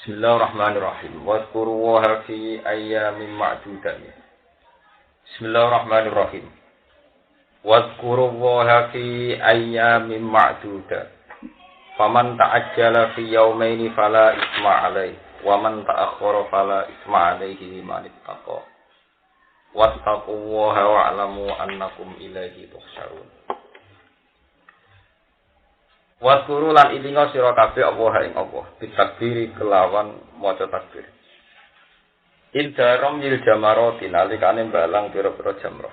Bismillahirrahmanirrahim. Wadhkurullaha fi ayyamin ma'dudat. Bismillahirrahmanirrahim. Wadhkurullaha fi ayyamin ma'dudat. Faman ta'ajjala fi yawmaini fala isma 'alaihi wa man ta'akhkhara fala isma 'alaihi liman ittaqa. Wattaqullaha wa'lamu annakum ilaihi tuhsyarun. Wadhkuru lan ilinga sira kabeh Allah ing Allah bitakbiri kelawan maca takbir. Indarom yil jamarati nalikane balang pira-pira jamrah.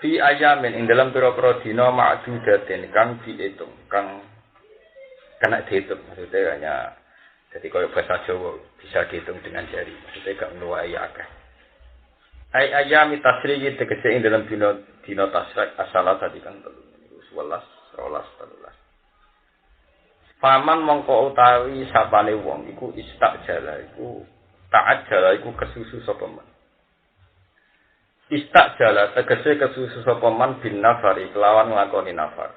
Fi ayamin ing dalam pira-pira dina ma'dudatin kang diitung, kang kena dihitung. Maksudnya hanya jadi kaya bahasa Jawa bisa dihitung dengan jari. Maksudnya gak nuwai akeh. Ayami tasriqi tegese ing dalam dina tasriq asala tadi kan 11 13. Paman mongko utawi sapane wong iku istakjala iku ta'ajjala iku kesusu sapa man. Istakjala tegese kesusu sapa man bin nafari kelawan nglakoni nafar.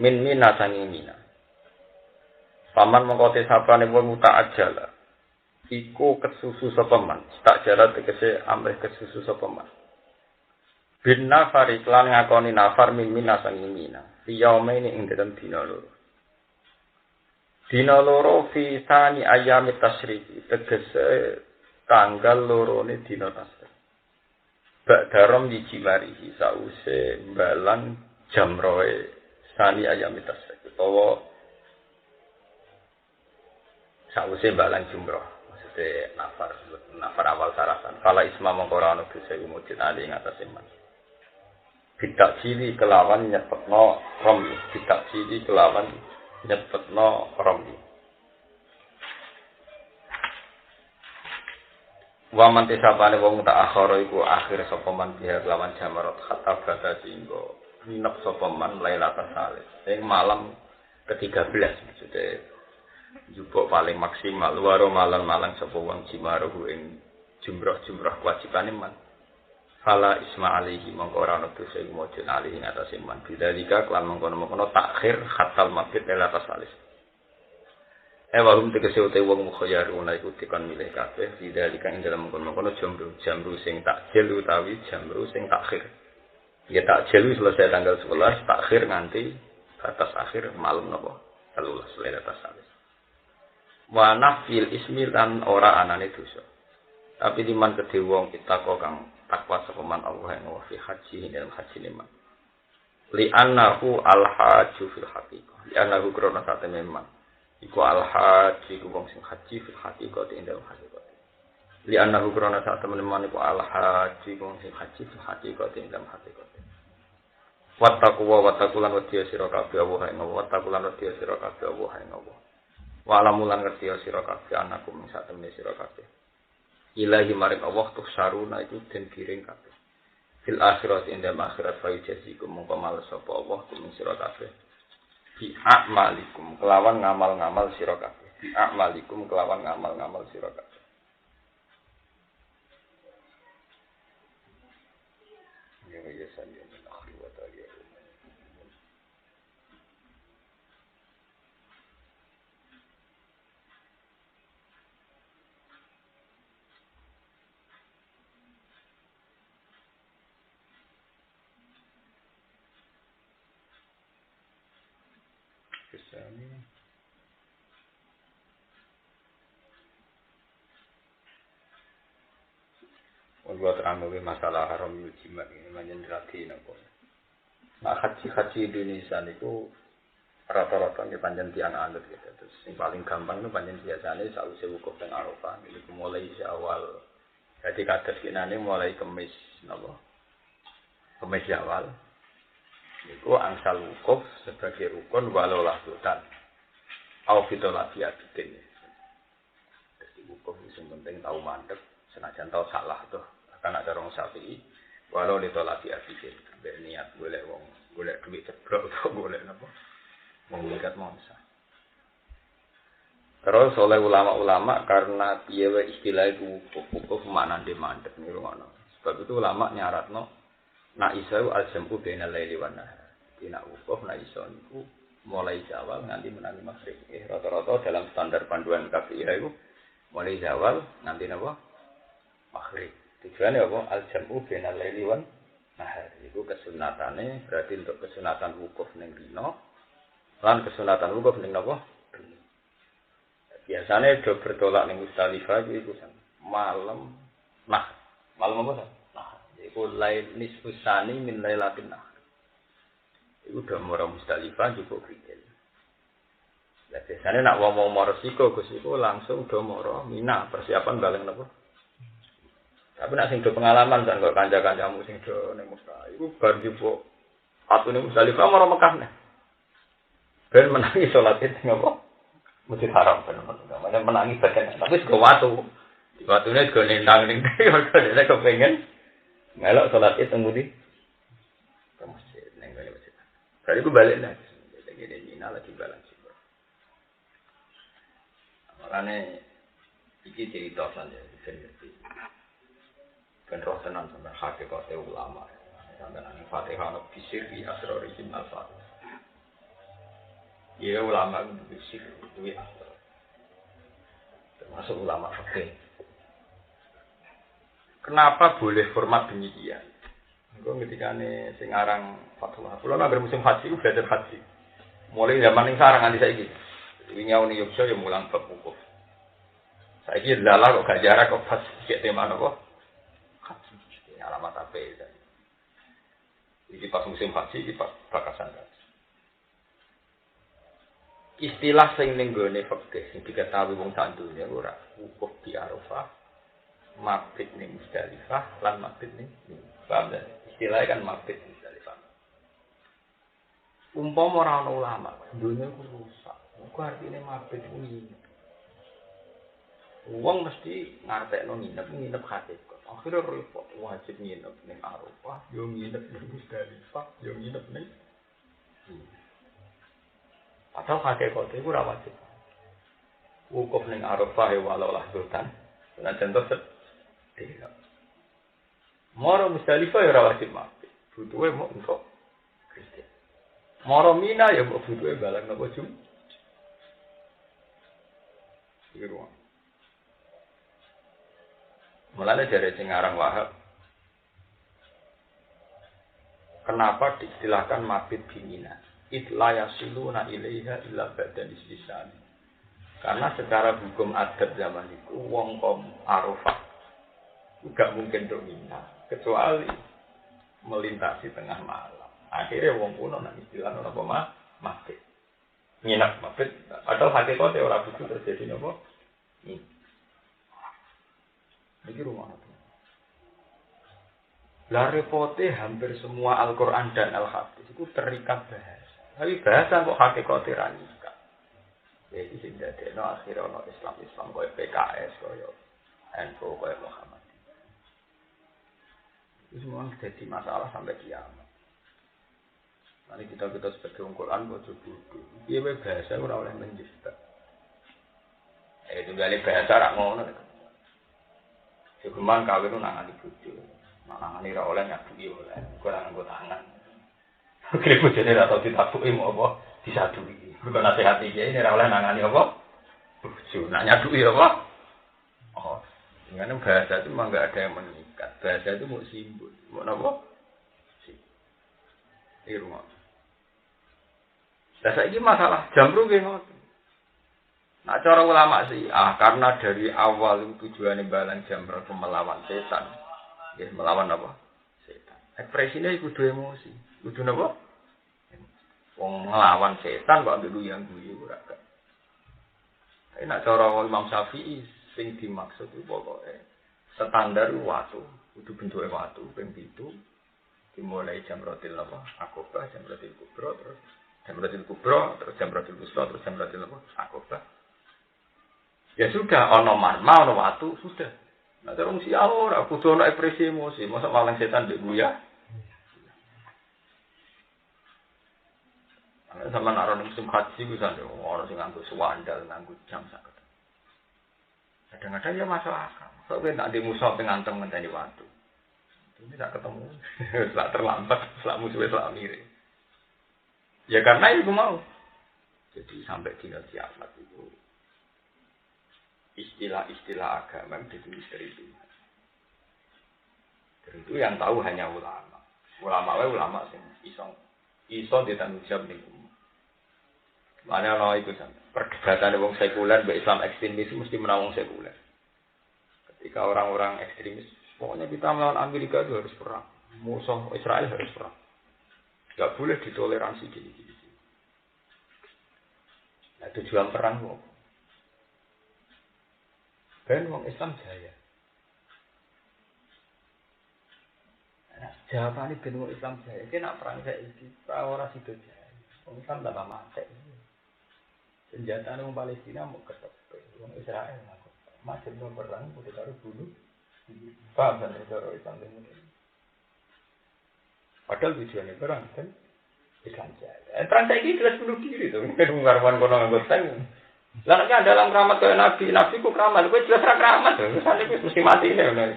Min mina sangi mina. Paman mongko te sapane wong ta'ajjala iku kesusu sapa man. Istakjala tegese amrih kesusu sapa man. Bin nafari kelawan ngakoni nafar min mina sangi mina. Yaumene ing dalam dina loro. Dina loro fi sani ayami tasyriki tegese tanggal lorone dina tasrik. Ba'darom dijimarihi sause balang jamroe sani ayami tasrik utawa sause balang jumroh. Maksudnya nafar awal sarasan. Fala isma mongko ora ono dosa mujud ali ing atase man. Bidak cili kelawan nyepetno romli. Bidak cili kelawan nyepetno romli. Waman tisapane wong tak akhara iku akhir sapa man biha kelawan jamarat khatta bada singgo nginep sapa man lailatul salis. Ing malam ke-13 maksudnya jupuk paling maksimal waro malam-malam sapa wong jimaruh ing jumrah-jumrah kewajibane man. Fala isma alihi mongko ora ono dosa iku mujud alihi ing atase man bidalika lan mongko-mongko takhir khatal mabit ila tasalis. Wahum tegese ute wong mukhayyaruna iku dikon milih kabeh bidalika ing dalem mongko-mongko jamru sing takjil utawi jamru sing takhir. Ya takjil selesai tanggal 11 takhir nganti batas akhir malam napa 13 ila tasalis. Wa nafil ismi lan ora anane dosa. Tapi liman kedhe wong itako kang takwa sapa man Allah ing fi haji dalam haji liman. Li annahu al-hajju fil haqiqah. Li annahu krana sate memang iku al-hajji ku wong sing haji fil haqiqah ing dalam haqiqah. Li annahu krana sate memang iku al-hajji ku wong sing haji fil haqiqah ing dalam haqiqah. Wattaquwa wattaqulan wadiya sira kabeh Allah ing Allah. Wattaqulan wadiya sira kabeh Allah ing Allah. Wa alamulan ngerti sira kabeh anakum ing satemene sira kabeh. Ilahi maring Allah tuh saruna itu den giring kabeh. Fil akhirat indam akhirat fa yajzikum mongko males sapa Allah kum sira kabeh. Bi a'malikum kelawan ngamal-ngamal sira kabeh. Bi a'malikum kelawan ngamal-ngamal sira kabeh. Ya ya sanjana akhir wa ta'ala. Kesani Wal terang masalah haram jima ini manjendrati napa. Nah haji Indonesia niku rata-rata nggih panjen tiyang anut gitu. Terus sing paling gampang itu panjen biasane sakwise wukuf teng Arafah niku mulai awal. Jadi kados kinane mulai Kamis napa. Kamis awal. Niku angsal wukuf sebagai rukun walau lahdutan. Au fitolati abitin. Jadi wukuf sing penting tahu mandek, senajan tahu salah tuh. Akan ada orang Syafi'i walau ditolati abitin. Ambek niat golek wong, golek duit ceblok atau golek napa? Menggugat monsa. Terus oleh ulama-ulama karena piye wae istilah itu wukuf maknane mandek niku ngono. Sebab itu ulama nyaratno nak iso al-jam'u bainal laili wan nahar. Nak wukuf nak iso niku mulai zawal nganti menangi maghrib. Rata-rata dalam standar panduan KPI itu mulai zawal nganti napa? Maghrib. Tujuannya apa? Al-jam'u bainal laili wan nahar. Iku kesunatane berarti untuk kesunatan wukuf ning dina lan kesunatan wukuf ning napa? Biasanya do bertolak ning Musdalifah iku malam. Nah, malam apa? Nah, iku lail nisfusani min lailatin nah. Iku udah murah Musdalifah cukup krikel. Ya biasanya nak mau resiko Gus iku langsung udah murah Mina persiapan balen napa? Tapi nak sing do pengalaman kan kok kanca-kancamu sing do ning Musdalifah iku bar jupuk atune Musdalifah marang Mekah neh. Ben menangi salat ning apa? Masjid Haram kan. Mana menangi bagian tapi sego watu. Di watune sego nendang ning mergo nek kepengin melok salat Id teng ndi? Ke masjid ning masjid. Kali ku balik lagi. Lagi di Mina lagi balik. Makanya iki cerita saja ben ngerti. Ben roh tenan sampe hakikate ulama. Sampe nang Fatihah ono bisir di asrori al-Fatihah. Ya ulama itu bisir itu asrar. Termasuk ulama fikih. Kenapa boleh format demikian? Engko ngetikane sing aran Fatwa. Kula nang musim haji belajar haji. Mulai zaman ning sarang nganti saiki. Wingi uni Yogya ya mulang bab wukuf. Saiki lala kok gak jarak kok pas cek tema napa? Haji. Ini alamat apa ya? Iki pas musim haji iki pas bakasan. Istilah sing ning gone fikih sing diketahui wong sak donya ora wukuf di Arafah, mabit ning Musdalifah lan mabit ning paham ta? Istilahnya kan mabit Musdalifah. Umpama ora ana ulama, donya ku rusak. Iku artine mabit kuwi. Wong mesti ngartekno nginep hakikat. Akhire repot wajib nginep ning Arafah, yo nginep ning Musdalifah, yo nginep ning atau hakikat itu ora wajib. Wukuf ning Arafah walau lahdotan. Lan contoh sedih. Moro Musdalifah ya ora wajib mabit. Butuhe mau untuk Kristen. Moro Mina ya kok butuhe balang napa jum. Iki ruang. Mulane dari sing aran Wahab. Kenapa diistilahkan mabit bimina? Itla yasiluna ilaiha illa ba'da istisani. Karena secara hukum adat zaman itu wong kom Arafah enggak mungkin untuk Mina kecuali melintasi tengah malam. Akhirnya wong kuno nang istilah ora apa mabit. Nginep mabit padahal hakikate ora kudu terjadi napa? Iki rumah apa? Lah repote hampir semua Al-Qur'an dan Al-Hadis itu terikat bahasa. Tapi bahasa kok hakikate ra nikah. Jadi sing dadekno akhire ana Islam koyo PKS koyo NU koyo Muhammad. Itu semua jadi masalah sampai kiamat. Mari kita sebagai Al-Qur'an kok bodoh. Piye wae bahasa ora oleh menjista. Itu gale bahasa ra ngono. Cuman kawin nangani bojo. Nangani ra oleh nyaduki oleh. Kok ora nganggo tangan. Kira bojone ra tau ditabuki mau apa disaduri. Bukan nasihat iki ini ora oleh nangani apa? Bojo. Nak nyaduki apa? Oh, dengan bahasa itu memang enggak ada yang mengikat. Bahasa itu mau simbol. Mau apa? Di rumah. Lah saiki masalah jamru nggih ngoten. Nah cara ulama sih, karena dari awal itu tujuannya balang jamru melawan setan. Ya melawan apa? Setan. Ekspresinya kudu emosi. Kudu napa? Wong nglawan setan kok ambil yang guyu ora kan. Nek cara Imam Syafi'i sing dimaksud itu pokoke standar watu, kudu bentuke watu ping 7 dimulai jamratil apa? Aqabah, jamratil kubra, terus jamratil kubra, terus jamratil wusta, terus jamratil apa? Aqabah. Ya sudah ana marma, ana watu, sudah. Nek terus si ora kudu ana ekspresi emosi, mosok malang setan ndek guya. Sama naron musim haji bisa deh, orang sing nganggo suwandal, nganggo jam sakit. Kadang-kadang ya masuk akal. Soalnya nak di musuh pengantem ngenteni waktu. Ini tak ketemu, setelah terlambat, setelah musuhnya setelah mirip. Ya karena itu mau. Jadi sampai dina kiamat itu istilah-istilah agama itu misteri Tuhan. Dan itu yang tahu hanya ulama. Ulama sing iso ditanggung jawab ning umat. Mana ana iku sampe perdebatan wong sekuler mbek Islam ekstremis mesti menang wong sekuler. Ketika orang-orang ekstremis, pokoknya kita melawan Amerika itu harus perang. Musuh Israel harus perang. Gak boleh ditoleransi gini-gini. Nah, tujuan perang kok. Ben wong Islam jaya. Nah, jawabannya ben wong Islam jaya. Ki nak perang saiki ora sida jaya. Wong Islam tambah mati. Senjata wong Palestina mau ketepek. Wong Israel aku. Masih mau perang udah karo bunuh. Paham kan cara Islam ini. Padahal tujuannya perang kan Islam jaya. Perang saiki jelas bunuh diri to. Kan ngarwan kono nganggo tank. Lah nek dalam keramat kaya nabi ku keramat, kowe jelas ra keramat. Misale kowe mesti mati ngene.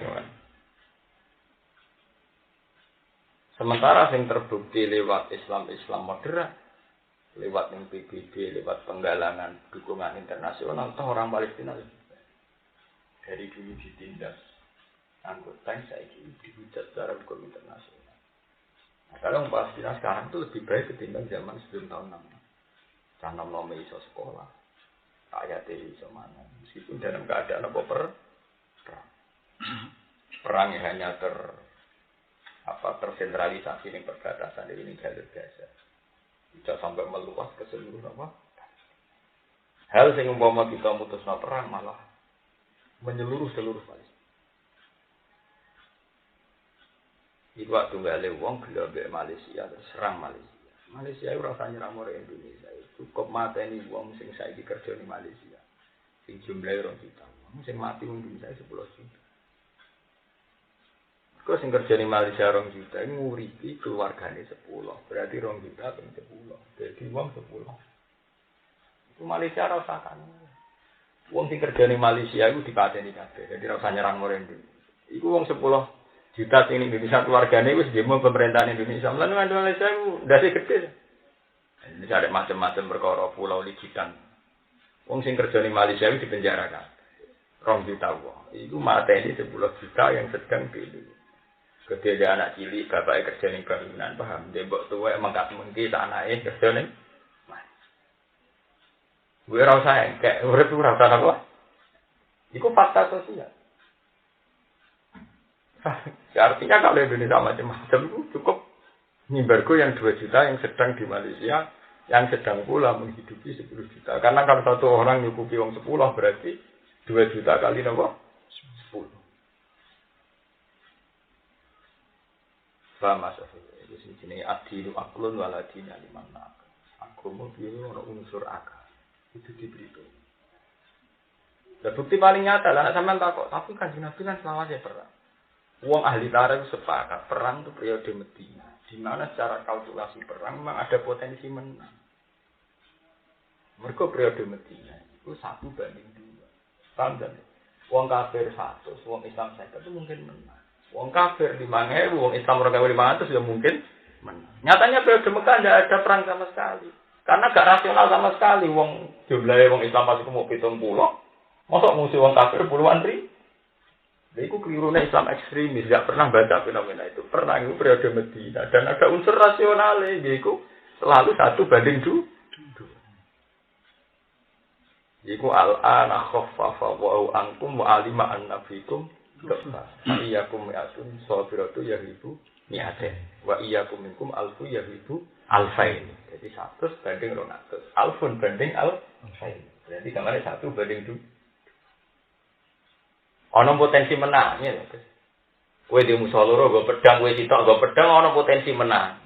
Sementara yang terbukti lewat Islam moderat, lewat yang PBB, lewat penggalangan dukungan internasional, toh orang Palestina dari dulu ditindas anggota saya ini dihujat secara hukum internasional. Nah, kalau orang Palestina sekarang itu lebih baik ketimbang zaman sebelum tahun 6. Canam nome iso sekolah, rakyat iso mana, meskipun dalam keadaan apa perang yang hanya tersentralisasi di perbatasan ini jalur Gaza. Tidak sampai meluas ke seluruh apa? Hal yang umpama kita mutusna perang malah menyeluruh seluruh Palestina. Iku waktu gale wong gelembek Malaysia terus serang Malaysia. Malaysia ora usah nyerang orang Indonesia. Cukup mateni wong sing saiki kerja di Malaysia. Sing jumlahe 2 juta. Sing mati wong Indonesia 10 juta. Kau sing kerja di Malaysia 2 juta, ini nguripi keluarganya 10. Berarti 2 juta pun 10. Jadi uang 10. Itu Malaysia rasakan. Uang sing kerja di Malaysia itu dipateni kabeh. Jadi rasa nyerang orang Indonesia. Itu uang 10 juta sing Indonesia keluarganya itu demo pemerintahan Indonesia. Lalu Malaysia itu ndase gede. Ini ada macam-macam perkara pulau ligitan. Uang sing kerja di Malaysia itu dipenjara kabeh. 2 juta uang. Itu mateni 10 juta yang sedang di Gede dia anak cilik, bapaknya kerja di bangunan, paham? Dia mbok tua emang gak mungkin anaknya kerja nih. Gue rasa kayak urip ora rasa apa? Iku fakta sosial. Artinya kalau Indonesia macam-macam itu cukup mimbarku yang 2 juta yang sedang di Malaysia, yang sedang pula menghidupi 10 juta. Karena kalau satu orang nyukupi uang 10 berarti 2 juta kali apa? 10. Paham mas? Itu sini adilu aklun waladina liman nak. Agama itu ada unsur akal. Itu diberi itu. Dan bukti paling nyata lah. Sampai takut. Tapi kan Nabi kan selawasnya perang. Uang ahli tarikh sepakat perang itu periode Medina. Di mana secara kalkulasi perang memang ada potensi menang. Mereka periode Medina itu 1 banding 2. Paham kan? Uang kafir 1, uang Islam 1 itu mungkin menang. Wong kafir 5.000, wong Islam 2.500 ya mungkin menang. Nyatanya periode Mekah tidak ada perang sama sekali. Karena gak rasional sama sekali. Wong jumlahnya wong Islam masih mau 70. Masa musuh wong kafir puluhan ribu. Jadi itu kelirunya Islam ekstremis. Gak pernah baca fenomena itu. Perang itu periode Medina. Dan ada unsur rasionalnya. Jadi itu selalu 1 banding 2. Jadi itu al-ana khaffafa wa'u ankum wa'alima an-nafikum. Iyakum mi'atun sabiratu yahibu mi'aten wa iyakum minkum alfu yahibu alfain. Jadi 100 banding 200. Alfun banding alfain. Berarti kemarin 1 banding 2. Ono potensi menangnya. Kowe di musuh loro go pedang, kowe sitok go pedang, ono potensi menang.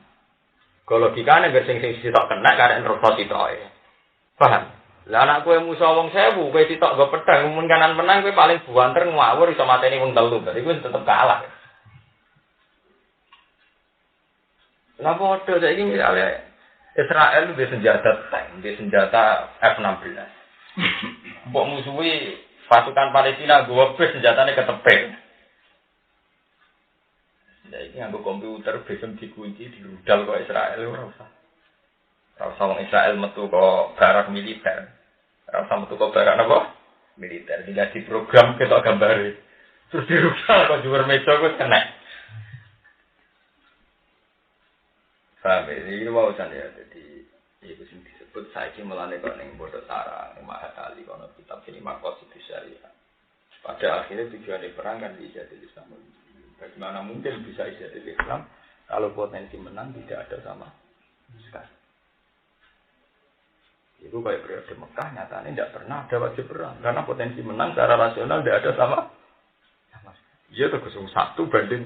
Kalau logikane ger sing sitok kena karek nerus sitoke. Paham? Lah anak kowe musuh wong 1000, kowe sitok go pedang, mun kanan menang kowe paling buanter ngawur iso mateni wong 3. Berarti kowe tetep kalah. Lah padha saiki misale Israel itu senjata tank, di senjata F-16. Mbok musuhi pasukan Palestina gowo bes senjatane ketepek. Lah iki nganggo komputer besem dikunci dirudal kok Israel ora usah. Rasa wong Israel metu kok barat militer. Rasa metu kok barat apa? Militer. Dikasih program ketok gambare. Terus dirubah kok juwer meja kok kena. Sampai ini mau kan ya. Jadi itu sing disebut saiki mulane kok ning Bodo Sarang, ning Mahatali kono kitab ini konstitusi syariah. Pada akhirnya tujuan perang kan di Ijazil Islam. Bagaimana mungkin bisa Ijazil Islam kalau potensi menang tidak ada sama sekali. Itu kayak periode Mekah nyatanya tidak pernah ada wajib perang karena potensi menang secara rasional tidak ada sama sekali. Iya tergusung 1 banding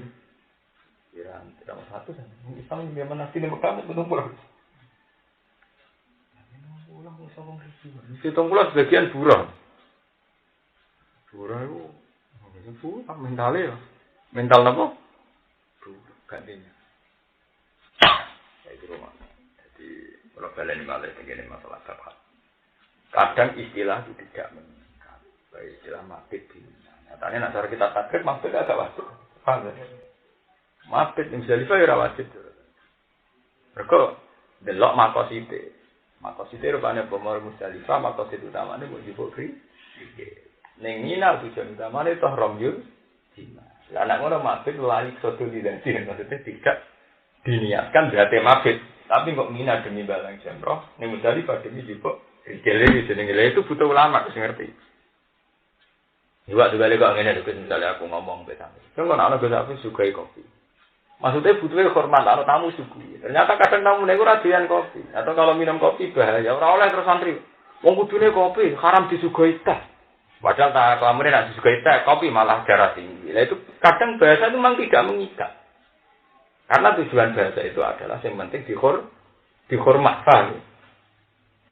Iran tidak satu kan. Islam yang menang di Mekah itu pulang. Hitung pulang sebagian buram. Buram itu mentalnya ya. Mental apa? Buram gantinya. Itu rumah. Jadi kalau kalian malah begini masalah apa? Kadang istilah itu tidak mengikat. Baik istilah mabit bina. Nyatanya nak cara kita takdir mabit agak wajib. Paham ya? Mabit yang bisa ya wajib. Mereka delok makosite. Makosite rupanya pemor Musdalifah. Makosit utamanya mau dibukri. Neng Mina tujuan utamanya toh romyul. Lah anak ngono mabit lari soto di dan sini. Maksudnya tidak diniatkan berarti mabit. Tapi kok Mina demi balang jemroh. Neng Musdalifah demi dibuk. Rikele itu butuh ulama harus ngerti. Juga juga kok ngene lho misalnya aku ngomong betang. Kan ana Gus Hafiz sugai kopi. Maksudnya butuhnya hormat ana tamu sugih. Ternyata kadang tamu niku ora doyan kopi. Atau kalau minum kopi bahaya ora oleh terus santri. Wong kudune kopi haram disuguhi teh. Padahal tak kelamune nek disuguhi teh kopi malah darah tinggi. Lah itu kadang bahasa itu memang tidak mengikat. Karena tujuan bahasa itu adalah yang penting dihormat. Paham?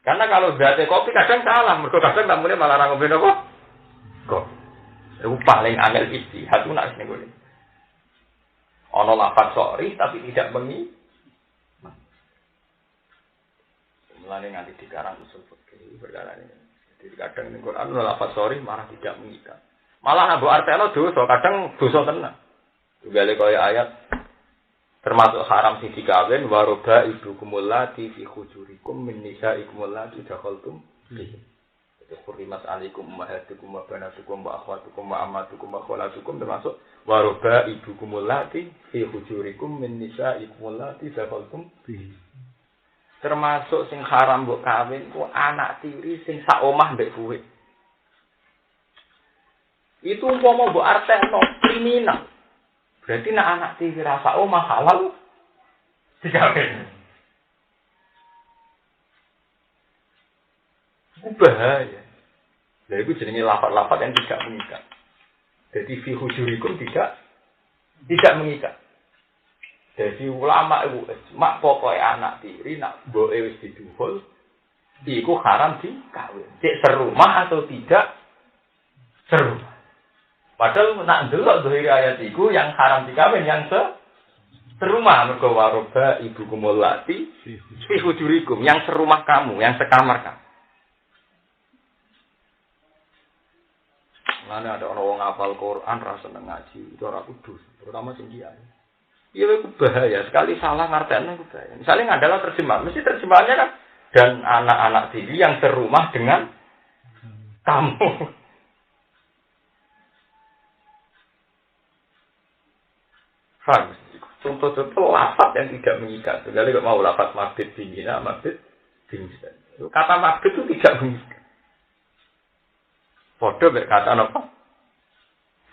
Karena kalau berarti kopi kadang salah, mereka kadang tamunya malah orang ngopi apa? Kopi. Itu paling angel istihad itu nak sini boleh. Ono lapat sorry tapi tidak mengi. Mulanya nanti dikarang usul fikih perkara ini. Jadi kadang di Quran ono lapat sorry malah tidak mengikat. Malah nabu artelo dosa, kadang dosa tenang. Juga kaya ayat. Termasuk haram sing dikawin waroba ibu kumulati fi khujurikum min nisaikum allati dakhaltum bihi. Itu kurimat alaikum ummahatukum wa banatukum wa akhwatukum wa ammatukum wa khalatukum termasuk waroba ibu kumulati fi khujurikum min nisaikum allati dakhaltum bihi. Termasuk sing haram mbok kawin ku anak tiri sing sak omah mbek kowe. Itu umpama mbok artekno kriminal. Berarti nak anak tiri rasa omah halal dikawin. Itu bahaya. Jadi itu jenenge lapat-lapat yang tidak mengikat. Jadi fi hujurikum tidak mengikat. Jadi ulama itu mak pokoknya anak tiri nak mboke wis diduhul iku haram dikawin. Cek serumah atau tidak serumah. Padahal nak ndelok zahir ayat iku yang haram dikawin yang serumah mergo waroba ibu kumulati fi hujurikum yang serumah kamu, yang sekamar kamu. Mana ada orang ngapal Quran rasa ngaji itu ora kudus, terutama sing kiai. Iya itu bahaya, sekali salah ngartekno itu bahaya. Misalnya adalah terjemahan, mesti terjemahannya kan dan anak-anak tiri yang serumah dengan kamu. Faham? Contoh-contoh lafaz yang tidak mengikat. Sekali kok mau lafaz mabit dingin, mabit dingin. Kata mabit itu tidak mengikat. Podo kata apa?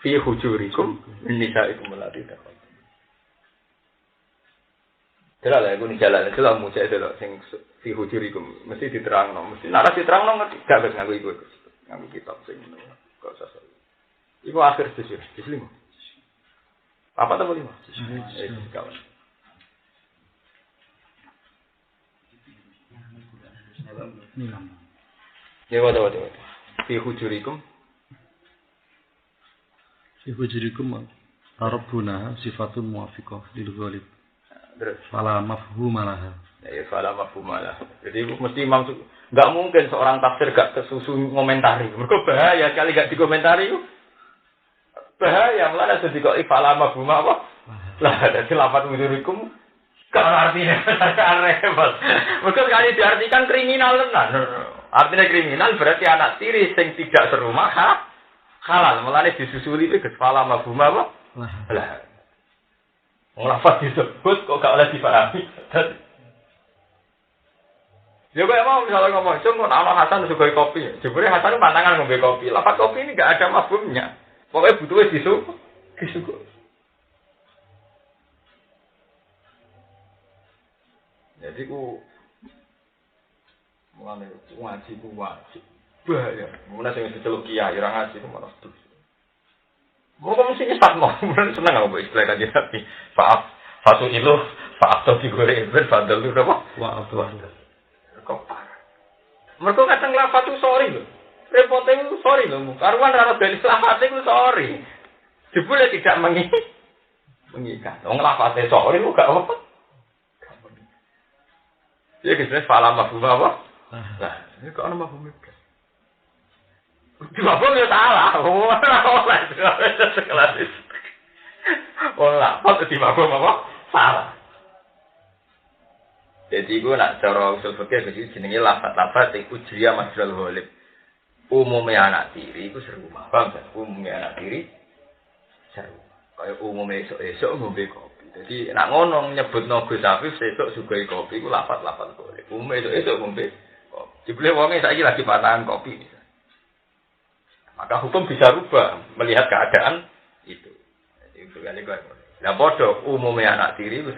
Fi hujurikum nisaikum allati dakhaltum. Jelas lah, aku ni jalan. Jelas muncul jelas. Sing fi hujurikum mesti diterangno. Mesti narasi diterangno ngerti. Gak bisa nganggu iku. Nganggu kitab sing gak usah. Iku akhir sisi. Sisi 5. Apa atau 5? Kawan. Ya, waduh. Fi hujurikum Rabbuna sifatun muwafiqah lil ghalib. Terus fala mafhumalaha. Ya fala mafhumalaha. Jadi mesti maksud enggak mungkin seorang tafsir gak kesusu ngomentari. Mergo bahaya kali gak dikomentari itu. Bahaya, malah sudah kok ifala mafhuma apa? Lah, dadi lafaz hujurikum Kalau artinya repot. Mereka sekali diartikan kriminal tenan. Artinya kriminal berarti anak tiri sing tidak serumah halal. Mulane disusuli itu kepala mabuma apa? Lah. Ngelafat disebut kok gak oleh dipahami. Ya kok mau misalnya ngomong, cuma anak Hasan suka kopi. Jebule Hasan pantangan ngombe kopi. Lafat kopi ini gak ada mafhumnya. Pokoknya butuhnya disuguh. Jadi ku mulane ngaji ku wajib. Bahaya. Mulane sing diceluk kiai ora ngaji ku malah terus. Kok mesti nyesat mau seneng aku istilah kan tapi maaf satu itu maaf to digoreng fadal itu apa? Maaf tuh. Kok parah. Mergo kadang lafaz tu sorry lho. Repote itu sorry lho. Karuan ora dari lafaz itu sorry. Jebule tidak mengikat. Wong lafaz sorry kok gak apa. Ya kisah falam mafhum apa? Nah, ini kok ana mafhum iki. Cuma pun ya salah. Ora sekelas. Ora, kok di mafhum apa? Salah. Jadi gue nak cara usul fikih iki jenenge lafaz-lafaz iku ujriya majrul ghalib. Umumnya anak tiri iku serumah. Paham kan? Umumnya anak tiri seru. Kayak umumnya esuk-esuk ngombe kopi. Jadi nak ngono nyebutno Gus Afif sesuk sugih kopi iku lafaz-lafaz boleh. Umum esuk ngombe kopi. Jebule wonge saiki lagi patahan kopi. Maka hukum bisa rubah melihat keadaan itu. Jadi itu kali kok. Lah padha umumnya anak tiri itu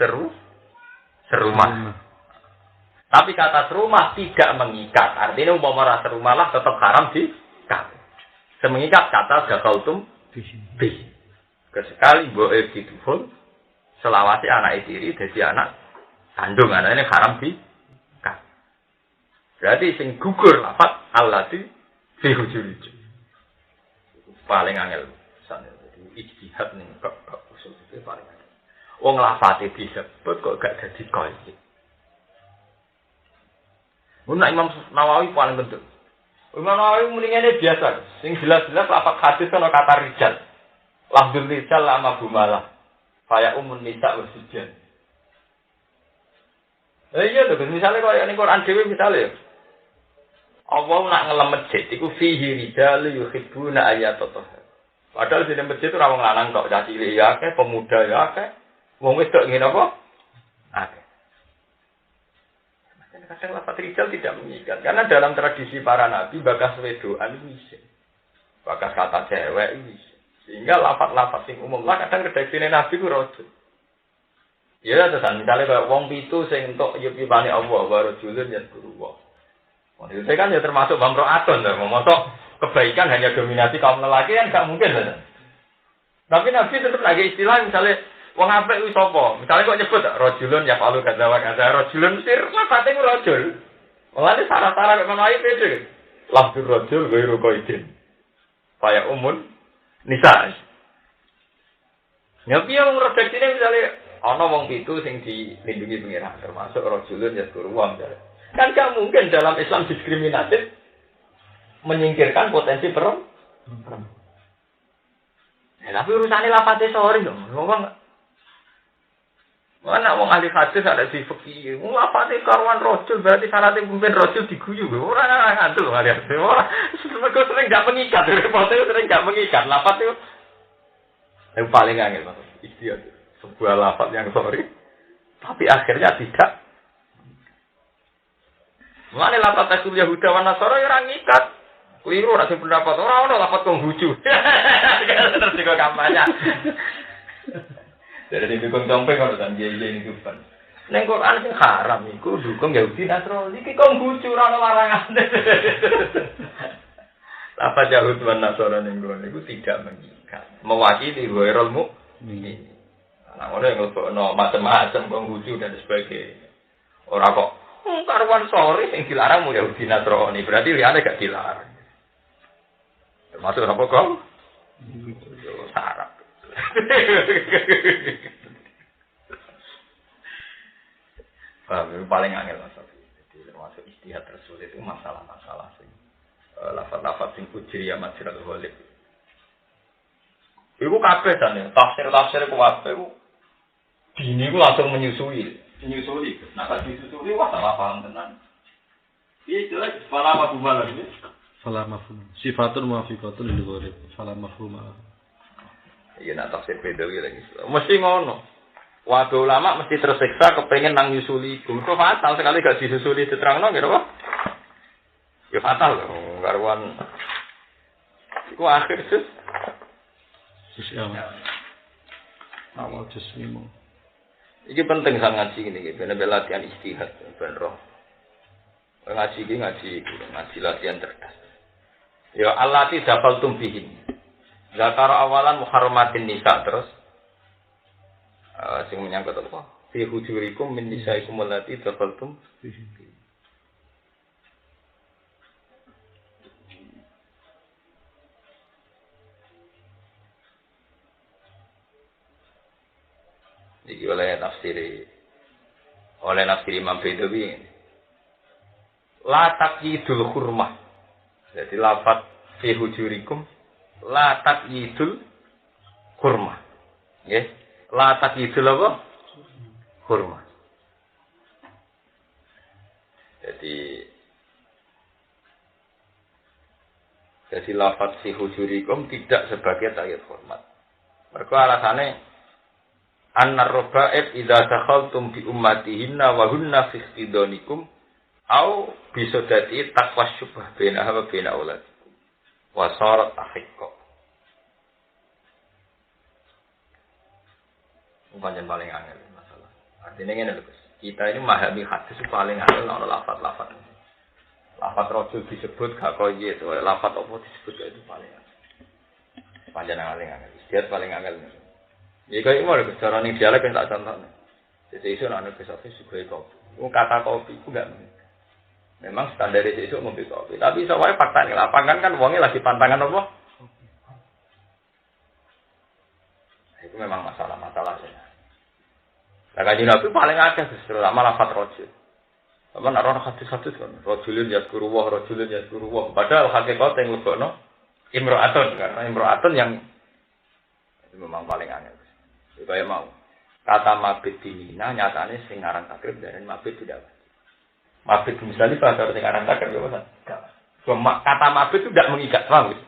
serumah. Tapi kata serumah tidak mengikat. Artinya umpama ora serumah lah tetap haram dikawin. Semengikat kata dakhaltum bi. Kesekali mbok dituhun selawase anak tiri dadi anak kandung anaknya haram di kan. Berarti sing gugur lafaz allati fi hujurij. Paling angel sana jadi ijtihad ning bab usul itu paling angel. Wong lafate disebut kok gak dadi qaid. Mun Imam Nawawi paling penting. Imam Nawawi mendingane biasa, sing jelas-jelas lafaz hadis ana kata rijal. Lafdzul rijal ama bumalah. Kayak umun nisa bersucian. Iya tuh, misalnya kalau yang Quran Dewi misalnya, Allah nak ngelam masjid, itu fihi rijal yuhibbuna ayatotoh. Padahal di masjid itu orang lanang kok caci ya, kayak pemuda ya, kayak wong wedok ngene apa? Oke. Kadang lafaz rijal tidak mengikat, karena dalam tradisi para nabi bakas wedoan itu bakas kata cewek itu. Sehingga lafaz-lafaz sing umum lah kadang redaksine nabi ku rajul. Ya tenan misale kaya wong pitu sing entuk yupipane Allah wa rajulun ya guru wa. Itu kan ya termasuk bamro'atun lho, momoto kebaikan hanya dominasi kaum lelaki kan gak mungkin lho. Tapi nabi tetap lagi istilah misalnya wong apik kuwi sapa? Misale kok nyebut rajulun ya falu kadza wa kadza rajulun sir lafate ku rajul. Mulane syarat-syarat kok menawi pede. Lafzul rajul ghairu qaidin. Kaya umun nisa. Ya piye wong redaksine misale ana wong pitu sing dilindungi pengiran termasuk rajulun ya guru wong. Kan gak mungkin dalam Islam diskriminatif menyingkirkan potensi perempuan. Tapi urusane lafate sorry lho. Wong mana wong ahli hadis ada di fikih. Wong lafate karuan rajul berarti syaratnya pemimpin rajul diguyu. Ora ngandel ahli hadis. Ora sering gak mengikat, repote sering gak mengikat. Lafaz itu yang paling angel Mas. Istiad. Sebuah lafaz yang sorry tapi akhirnya tidak. Mane lafaz tasul Yahuda wa Nasara ya ora ngikat. Keliru ora sing pendapat ora ono lafaz konghuju. Terus kok kampanye. Jadi dukung dompet kalau dan dia ini tuh. Neng Quran sing haram iku dukung Yahudi Nasrani iki konghuju ora ono larangan. Lafaz Yahud wa Nasara ning ngono iku tidak mengikat. Mewakili ghairul mukmin. Nah, ngono yang lebokno macam-macam konghuju dan sebagainya. Ora kok karuan sore yang dilarang mau Yahudi Nasrani berarti liane gak dilarang. Termasuk apa kok? Sarap. Paling angel masalah. Jadi termasuk istihad tersulit itu masalah-masalah sing lafaz-lafaz sing ujriyah majrul ghalib. Iku kabeh jane tafsir-tafsir kuwabe iku dini ku langsung menyusui. nyusuli. Nah, kalau disusuli wah salah paham tenan. Iya jelas fala mafhum lagi. Fala mafhum. Sifatun muafiqatun lil ghalib. Fala mafhum. Iya nak tafsir Bedawi lagi. Mesti ngono. Waduh ulama mesti tersiksa kepengen nang nyusuli. Kok fatal sekali gak disusuli diterangno gitu apa? Ya fatal loh, karuan. Iku akhir sus. Sosial. Awal jismimu. Iki penting sangat ngaji ini, bener latihan istihad, ben roh. Ngaji latihan cerdas. Ya allati dafaltum bihin. Zakar awalan muharramatin nisa terus. Sing menyangkut apa? Fi hujurikum min nisaikum allati dafaltum bihin. Iki oleh nafsiri Imam Bedawi ini. La taqyidul hurmah. Jadi lafaz fi hujurikum la taqyidul hurmah. Nggih. La taqyidul apa? Hurmah. Jadi lafaz fi hujurikum tidak sebagai takyid hormat. Mergo alasane annar roba'ib idza dakhaltum bi ummatihinna wa hunna fi istidanikum au bisodati taqwa syubhah bainaha wa baina auladikum wa sarat ahiqqa. Pancen paling angel masalah. Artinya ngene lho, Gus. Kita ini memahami hadis paling angel ana lafaz-lafaz. Lafaz rajul disebut gak koyo itu, lafaz apa disebut itu paling angel. Pancen angel. Dia paling angel. Ya kaya mau ada cara nih dialek yang tak contohnya. Jadi isu anak besoknya suka kopi. Kata kopi itu enggak. Memang standar isu ngombe kopi. Tapi soalnya fakta nih lapangan kan uangnya lagi pantangan apa? Itu memang masalah saja. Nah kaji nabi paling ada justru lama lafaz rojul. Apa nak orang hadis kan? Rojulun yazkuruwah. Padahal hakikat yang lebih imro'atun karena imro'atun yang itu memang paling aneh. Supaya mau kata mabit di Mina nyatanya sing aran takrib dan mabit tidak. Mabit misalnya kalau sing aran takrib ya cuma kata mabit itu tidak mengikat, paham gitu.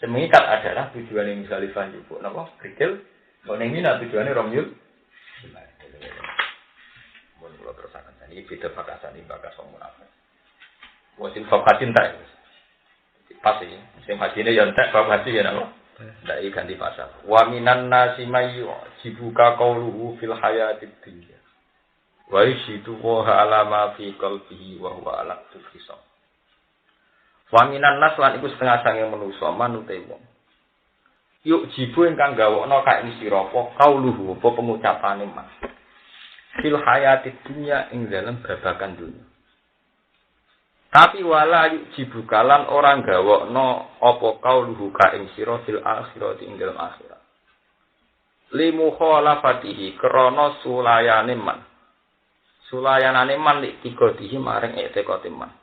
Yang mengikat adalah tujuan yang misalnya juga napa? Krikil, ning Mina tujuannya romyul. Mun kula terusaken iki beda bakasan iki bakas wong munafik. Wong sing fokasin tak. Pas iki, sing hajine ya entek bab haji ya napa? Dai ganti pasal. Wa minan nasi mayu jibuka qauluhu fil hayatid dunya. Wa yashidu wa ala ma fi qalbihi wa huwa ala tukhisam. Wa minan nas lan iku setengah sange manusa manute wong. Yuk jibu ingkang gawokno kae ing sira apa qauluhu apa pengucapane mas. Fil hayatid dunya ing dalem babagan dunya. Tapi wala jibukalan orang gawokno apa kauluhu ka ing sira fil akhirati ing dalam akhirat. Limu khalafatihi krana sulayane man. Sulayanane man lik tikodihi maring etekote man.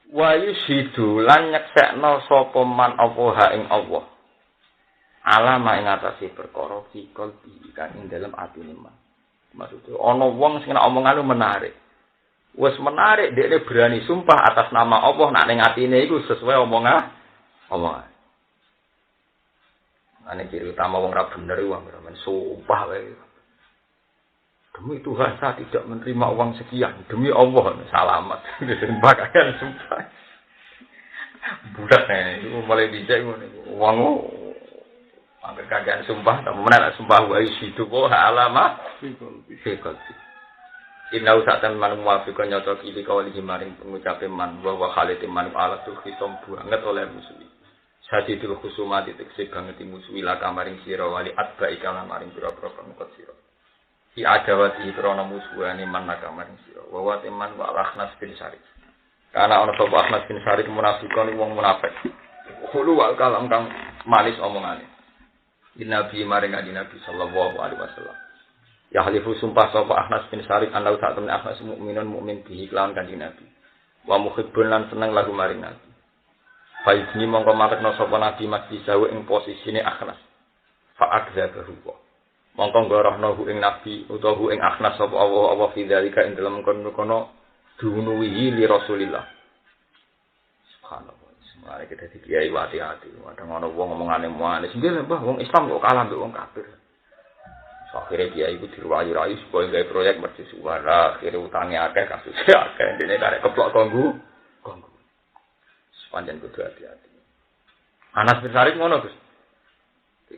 Wa yushidu lan nyeksekno sapa man apa ha ing Allah. Alama ing atase perkara fikol kang ing dalam atine man. Maksudnya ana wong sing omongane menarik. Wes menarik dia berani sumpah atas nama Allah nak ning atine iku sesuai omongan. Ane ciri utama wong ra bener wong men sumpah wae. Demi Tuhan saya tidak menerima uang sekian demi Allah selamat. Sumpah kalian sumpah. Budak itu mulai bijak ngono. Wong angger kagak sumpah tak menarik sumpah wae situ kok alama fikol. Inna usatan man muwafiqan nyata iki kawali maring pengucape man wa khalid man ala tu khisom banget oleh musuh. Sadidul khusumati tekse banget musuh ila kamaring sira wali atba ikala maring pira-pira pengkot sira. Ki adawati krana musuhane man kamaring sira. Wa wa teman wa Akhnas bin Syarif. Karena ana sapa Akhnas bin Syarif munafiqan wong munafik. Kulo wal kalam kang malis omongane. Nabi maring Nabi sallallahu alaihi wasallam. Ya halifu sumpah sapa Akhnas bin Syarif ana sak temen Akhnas mukmin bihi kelawan kanjeng Nabi. Wa muhibbun lan seneng lagu maring Nabi. Faizni mongko matekno sapa Nabi masih jawa ing posisine Akhnas. Fa akzabahu. Mongko ngorohno hu ing nabi utawa hu ing Akhnas sapa Allah fi dzalika ing dalem kono dunuwi li Rasulillah. Subhanallah. Mari kita dikiai hati-hati. Kadang ana wong ngomongane muane, "Nggih, Mbah, wong Islam kok kalah mbek wong kafir." Akhirnya kiai itu diruwayu-rayu supaya gawe proyek mercusuara, akhirnya utangnya akeh, kasusnya akeh, dene karek keplok ganggu. Sepanjang kudu hati-hati. Anas bin Sarik ngono, Gus.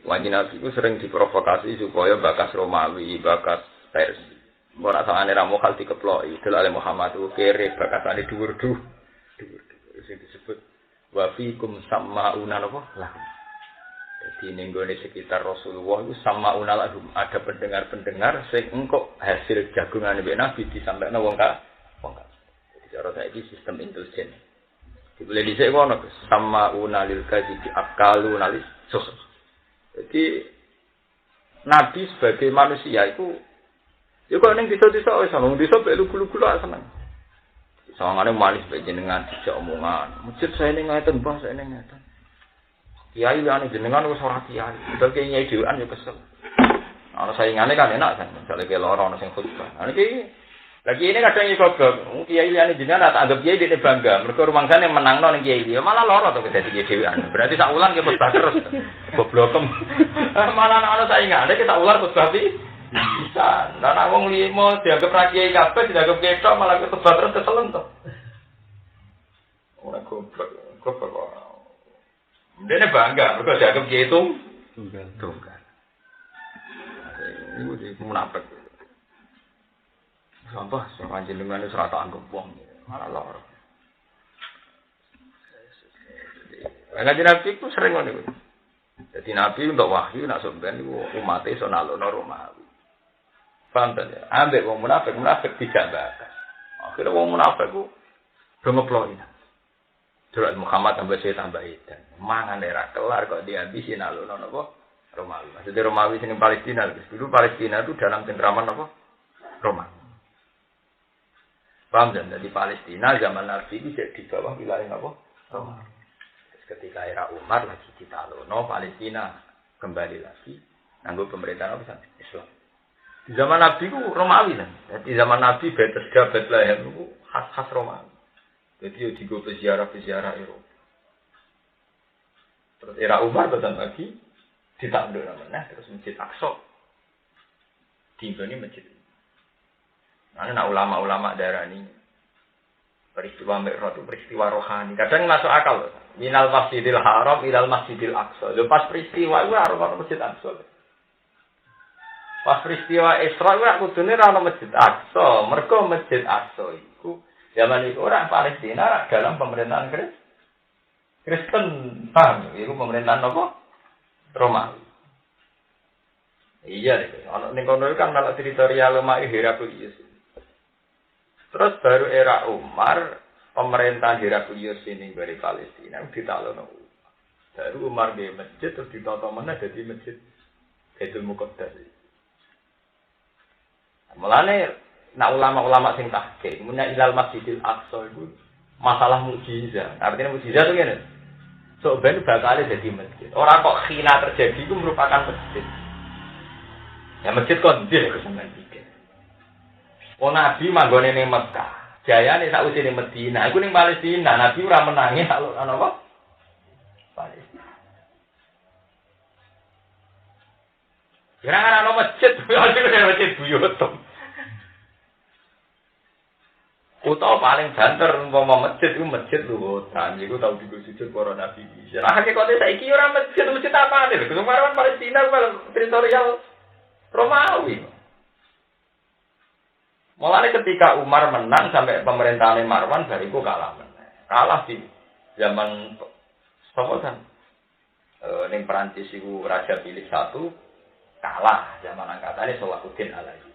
Kanjeng Nabi itu sering diprovokasi supaya bakas Romawi, bakas Persia. Ora sangane ra mokal dikeploki, delale Muhammad ku kere bakasane dhuwur-dhuwur. Sing disebut wa fikum sama'una napa lahum. Jadi nenggone sekitar Rasulullah itu sama'una lahum, ada pendengar-pendengar sing engko hasil jagungane mbek Nabi disampaikno wong ka. Jadi cara saiki sistem intelijen. Dibeli dhisik ngono Gus, sama'una lil kadhibi akalu nalis sus. Jadi Nabi sebagai manusia itu ya kok ning desa-desa wis ana desa mek lugu-lugu lak seneng. Sawangane manis mek jenengan dijak omongan. Masjid saya ning ngaten, Mbah, saya ning ngaten. Kiai liyane jenengan wis ora kiai. Dadi kiai dhewean yo kesel. Ana saingane kan enak kan, misale ke loro ana sing khutbah. Nah iki lagi ini kadang iki goblok. Kiai liyane jenengan tak anggap kiai dene bangga. Mergo rumangsane menangno ning kiai liya malah loro to dadi kiai dhewean. Berarti sak wulan ki khutbah terus. Goblokem. Malah ana saingane ki sak wulan khutbah bisa. Nah, wong limo dianggap ra kiai kabeh, dianggap ketok malah khutbah terus keselen to. Ora goblok kok. Dene bangga, mergo dianggap kiai itu tunggal. Iku di munafik. Sampah soal jenengan wis ora tak anggap wong, malah loro. Ngaji Nabi itu sering ngono iku. Jadi Nabi untuk wahyu nak sampean iku umate iso nalono Romawi. Paham ta ya? Ambek wong munafik tidak bakas. Akhire wong munafik ku do ngeploki. Surat Muhammad tambah saya tambah edan. Mangan era kelar kok dihabisi nalono napa? Romawi. Maksudnya Romawi sing Palestina. Dulu Palestina itu dalam cengkraman apa? Romawi. Paham dan dari Palestina zaman Nabi itu di bawah wilayah apa? Romawi. Ketika era Umar lagi ditalono Palestina kembali lagi nganggo pemerintahan apa? Islam. Di zaman Nabi itu Romawi kan. Di zaman Nabi Bethesda, Bethlehem itu khas Romawi. Jadi ya digo peziarah Eropa. Terus era Umar datang lagi ditakluk namanya terus Masjid Aqsa. Tinggone masjid. Nah, ulama-ulama daerah ini peristiwa Mi'raj itu peristiwa rohani. Kadang masuk akal. Minal Masjidil Haram ilal Masjidil Aqsa. Lepas peristiwa itu harus ono Masjid Aqsa. Pas peristiwa Isra itu kudune ra ono Masjid Aqsa. Mergo Masjid Aqsa iku zaman itu orang Palestina dalam pemerintahan Kristen, paham? Itu pemerintahan apa? Romawi. Iya deh. Ono ning kono kan malah teritorial Romawi Heraklius. Terus baru era Umar pemerintahan Heraklius ini dari Palestina ditalono. Baru Umar di masjid terus ditata mana jadi masjid Baitul Muqaddas. Mulane nak ulama-ulama sing tahqiq, mun ilal Masjidil Aqsa itu masalah mukjizat. Artinya mukjizat itu ngene. Sok ben bakal jadi masjid. Orang kok khina terjadi itu merupakan masjid. Ya masjid kon ndi lek sampeyan pikir. Oh Nabi manggone ning Mekah. Jayane sak usine Madinah. Iku ning Palestina. Nabi ora menangi ana apa? Palestina. Kira ana masjid, ana masjid buyut. Utawa paling banter umpama masjid itu masjid luhutan. Iku tau digo sujud para nabi. Lah hakikate saiki ora masjid apa nih? Kemarin Palestina teritorial Romawi. Mulane ketika Umar menang sampai pemerintahan Marwan bariku kalah meneh. Kalah di zaman sapa kan? Ning Perancis iku Raja Philip I kalah zaman angkatane Salahuddin Alayubi.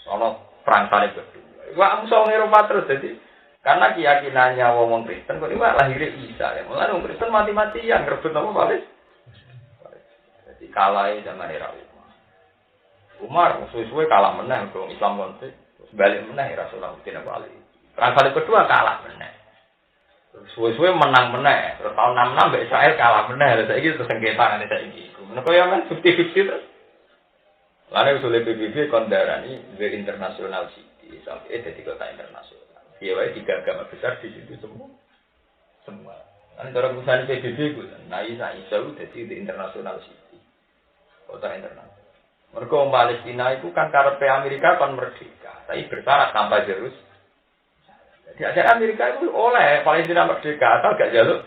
Sono perang salib kedua. Wah, musuh Eropa terus jadi karena keyakinannya wong Kristen kok iku lahir Isa ya. Mulane wong Kristen mati-matian ngrebut apa Palestina. Jadi kalah zaman era Umar suwe-suwe kalah meneh wong Islam konflik. Balik meneh Rasulullah Alaihi. Perang salib kedua kalah meneh. Suwe-suwe menang meneh. Terus tahun 66 mbek Israel kalah meneh. Lha saiki terus sengketa ngene saiki. Menapa ya men 50-50 terus. Lalu usulnya PBB kondarani the international city, sampai jadi kota internasional. Dia tiga agama besar di situ semua. Kan cara misalnya PBB itu, nah Isa jadi the international city, kota internasional. Mereka Palestina itu kan karena Amerika kan merdeka, tapi bersyarat tanpa Yerusalem. Jadi ajaran Amerika itu oleh Palestina merdeka atau gak jaluk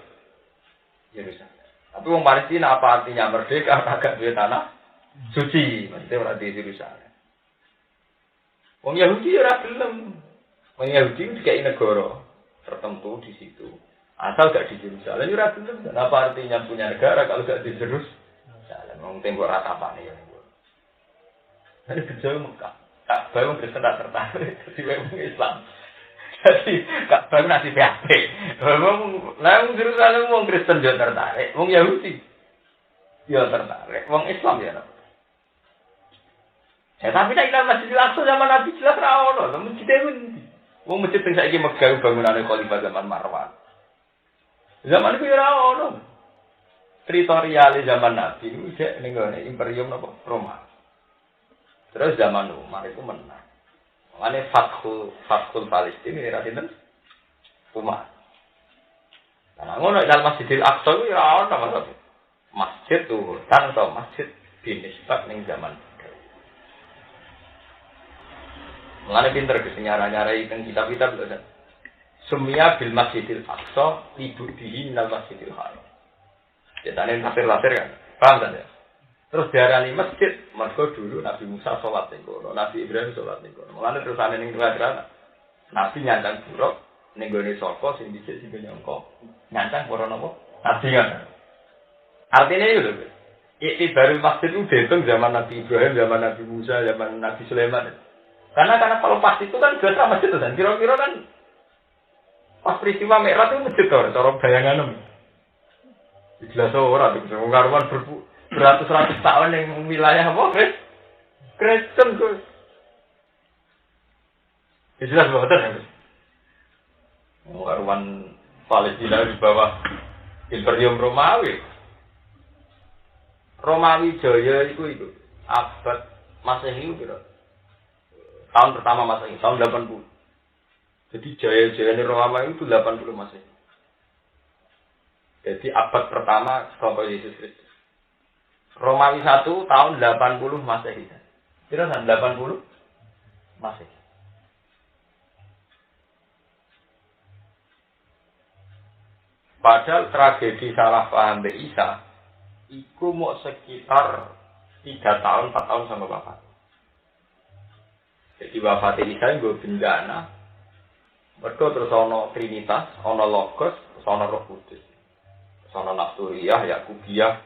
Yerusalem. Tapi orang Palestina apa artinya merdeka? Agak di tanah suci, maksudnya orang di Yerusalem. Orang Yahudi ora gelem. Orang Yahudi kayak negara tertentu di situ. Asal gak di Yerusalem ora gelem. Apa artinya punya negara kalau gak di Yerusalem? Wong tembok ratapane ya. Ada kejauh Mekah. Tak baru Kristen tak tertarik jadi orang Islam. Jadi gak baru nasi PHP. Wong Yerusalem wong Kristen yo tertarik, wong Yahudi yo tertarik, wong Islam ya. Tapi nek nang Masjidil Aqsa zaman Nabi jelas ra ono, masjid endi. Wong masjid sing saiki Megah bangunane Khalifah zaman Marwan. Zaman iku ora ono. Teritorial zaman Nabi iku sik ning ngene Imperium napa Roma. Terus zaman Umar itu menang. Makane Fathul Palestina ora sinten? Umar. Nah, ngono dalam Masjidil Aqsa iku ora ono maksud. Masjid tuh tanpa masjid binisbat ning zaman Mengenai pinter kesenyaran-nyarai tentang kitab-kitab itu. Sumia bil Masjidil Aqsa libur dihinal Masjidil Haram. Jadi tafsir-tafsir kan, paham kan ya? Terus diarani masjid, mergo dulu Nabi Musa sholat ning kono, Nabi Ibrahim sholat ning kono. Mulane terusane ning tengah-tengah Nabi nyandang buruk ning gone saka sing dhisik sing nyangka. Nyandang para napa? Nabi kan. Artinya itu lho. Iktibarul masjid itu dihitung zaman Nabi Ibrahim, zaman Nabi Musa, zaman Nabi Sulaiman. Karena kalau pas itu kan biasa masjid itu kan kira-kira kan pas peristiwa Mi'raj itu masjid cara bayangan. Jelas ora itu karuan beratus-ratus tahun yang wilayah apa Kristen Gus. Jelas betul ya Gus. Karuan Palestina di bawah Imperium Romawi. Romawi Jaya itu abad Masehi itu tahun pertama Masehi, tahun 80. Jadi jaya-jayanya Romawi itu 80 Masehi. Jadi abad pertama setelah Yesus Kristus. Romawi 1 tahun 80 Masehi. Kira tahun 80 Masehi. Padahal tragedi salah paham Mbak Isa itu mau sekitar 3 tahun, 4 tahun sama wafat. Jadi wafat Isa itu bencana. Mereka terus ada Trinitas, ada Logos, terus ada Roh Kudus. Terus ada Nasturiyah, Yakubiyah,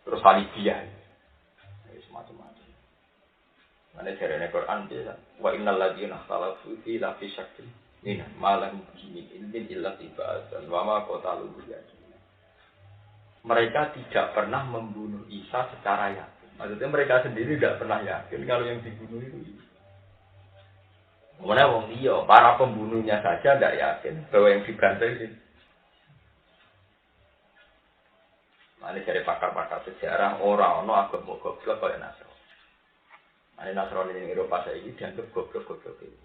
terus Halibiyah. Semacam-macam. Mana caranya Quran dia? Wa innal ladzina ikhtalafu fi la fi syakkin min ma lam yujmin ilmin illa tibatan wa ma qatalu biyakin. Mereka tidak pernah membunuh Isa secara yakin. Maksudnya mereka sendiri tidak pernah yakin kalau yang dibunuh itu Isa. Mana wong dia, para pembunuhnya saja tidak yakin bahwa yang dibantai ini. Mana dari pakar-pakar sejarah orang agama goblok kaya Nasrani. Mana Nasrani di Eropa saya ini dianggap goblok-goblok itu.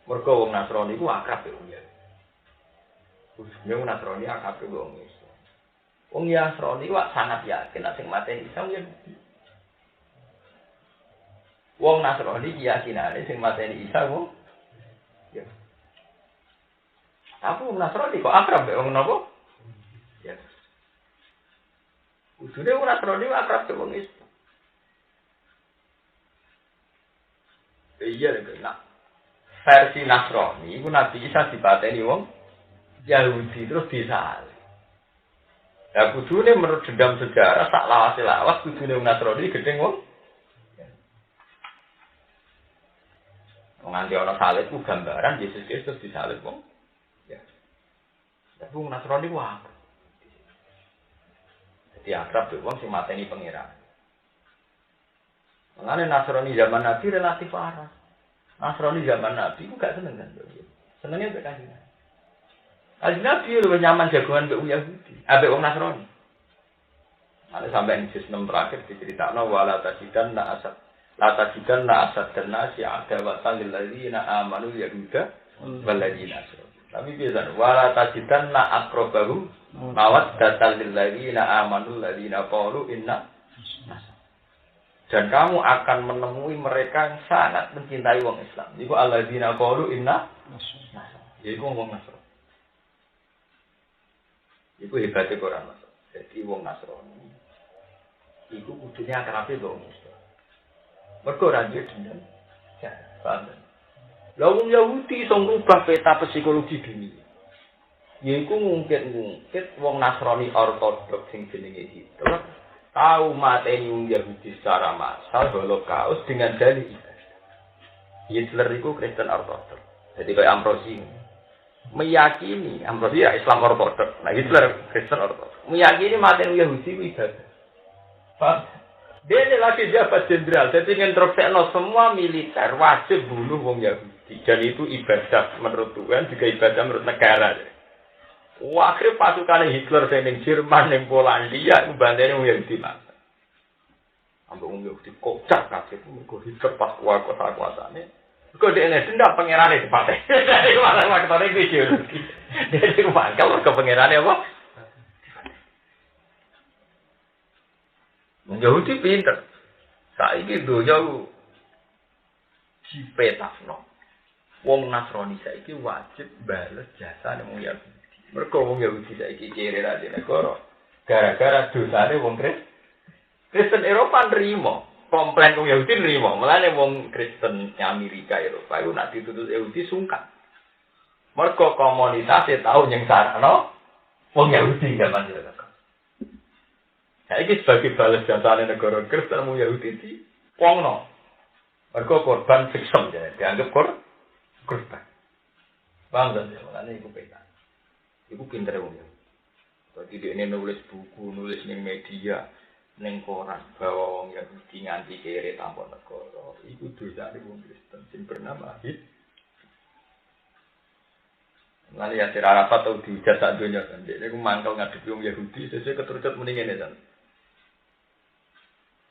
Mereka wong Nasrani itu akrab ya wong ya. Khususnya wong Nasrani akrab ya wong Islam. Wong Nasrani itu sangat yakin sing mateni Isa ya. Wong Nasrani keyakinane sing mateni Isa wong. Ya. Tapi wong Nasrani kok akrab mbek wong napa? Ya. Kudune wong Nasrani akrab mbek wong Islam. Iya lho, nah. Versi Nasrani iku Nabi Isa dipateni wong Yahudi terus disalib. Ya kudune menurut dendam sejarah tak lawas-lawas kudune wong Nasrani gedeng wong nganti ana salib ku gambaran Yesus Kristus disalib wong. Ya. Tapi wong Nasrani wae. Jadi akrab wong sing mateni pangeran. Mengenai Nasrani zaman Nabi relatif waras. Nasrani zaman Nabi ku gak seneng kan. Senengnya mbek Kanjeng Nabi. Kanjeng Nabi luwih nyaman jagoan mbek Yahudi, ambek wong Nasrani. Ada sampai juz 6 terakhir diceritakno wala tasidan na asad La tajidanna asaddan nasi adawatan lil ladzina amanu yahuda wal ladzina asyraku. Tapi biasa wala tajidanna aqrabahum mawaddatan lil ladzina amanu ladzina qalu inna. Dan kamu akan menemui mereka yang sangat mencintai wong Islam. Iku alladzina qalu inna. Iku wong Nasrani. Iku hebatnya Quran Mas. Jadi wong Nasrani iku kudune akrabe wong Islam. Mergo ora duwe dendam. Ya, paham. Lah wong Yahudi iso ngrubah peta psikologi dunia. Yaiku ngungkit wong Nasrani ortodok sing jenenge Hitler tahu mateni wong Yahudi secara massal Holocaust dengan dalih ibadah. Hitler itu Kristen ortodok. Jadi kayak Ambrosi meyakini Ambrosi ya Islam ortodok. Nah Hitler Kristen ortodok. Meyakini mateni wong Yahudi itu ibadah. Paham? Dia lagi jabat jenderal, jadi ngintervensi semua militer wajib bunuh wong Yahudi. Dan itu ibadah menurut Tuhan, juga ibadah menurut negara. Wah, akhirnya pasukan Hitler yang Jerman, yang Polandia, bandanya wong Yahudi masa. Ambil wong Yahudi kocak kasih, Hitler pas kuasa-kuasanya. Kok dia ini dendam pengirannya sepatnya. Jadi malah ketornya video. Jadi mangkal ke pengirannya apa? Yahudi pinter. Saiki donya dipetakno. Wong Nasrani saiki wajib bales jasa wong Yahudi. Mergo wong Yahudi saiki kere ra di negara. Gara-gara dosane wong Kristen Eropa nrimo. Komplain wong Yahudi nrimo. Mulane wong Kristen Amerika Eropa iku nek dituntut Yahudi sungkan. Mergo komunitasé tau nyengsarano wong Yahudi zaman itu. Saiki sebagai balas jasane negara Kristen wong Yahudi di wongno. Mergo korban victim ya, dianggap korban. Paham ta? Mulane iku peta. Iku pintere wong Yahudi. Dadi dekne nulis buku, nulis ning media, ning koran bahwa wong Yahudi nganti kere tanpa negara. Iku dosane wong Kristen sing bernama Hitler. Mulane ya Arafat tau dihujat sak donya kan. Dekne ku mangkel ngadepi wong Yahudi, sesuk keterucut muni ngene kan.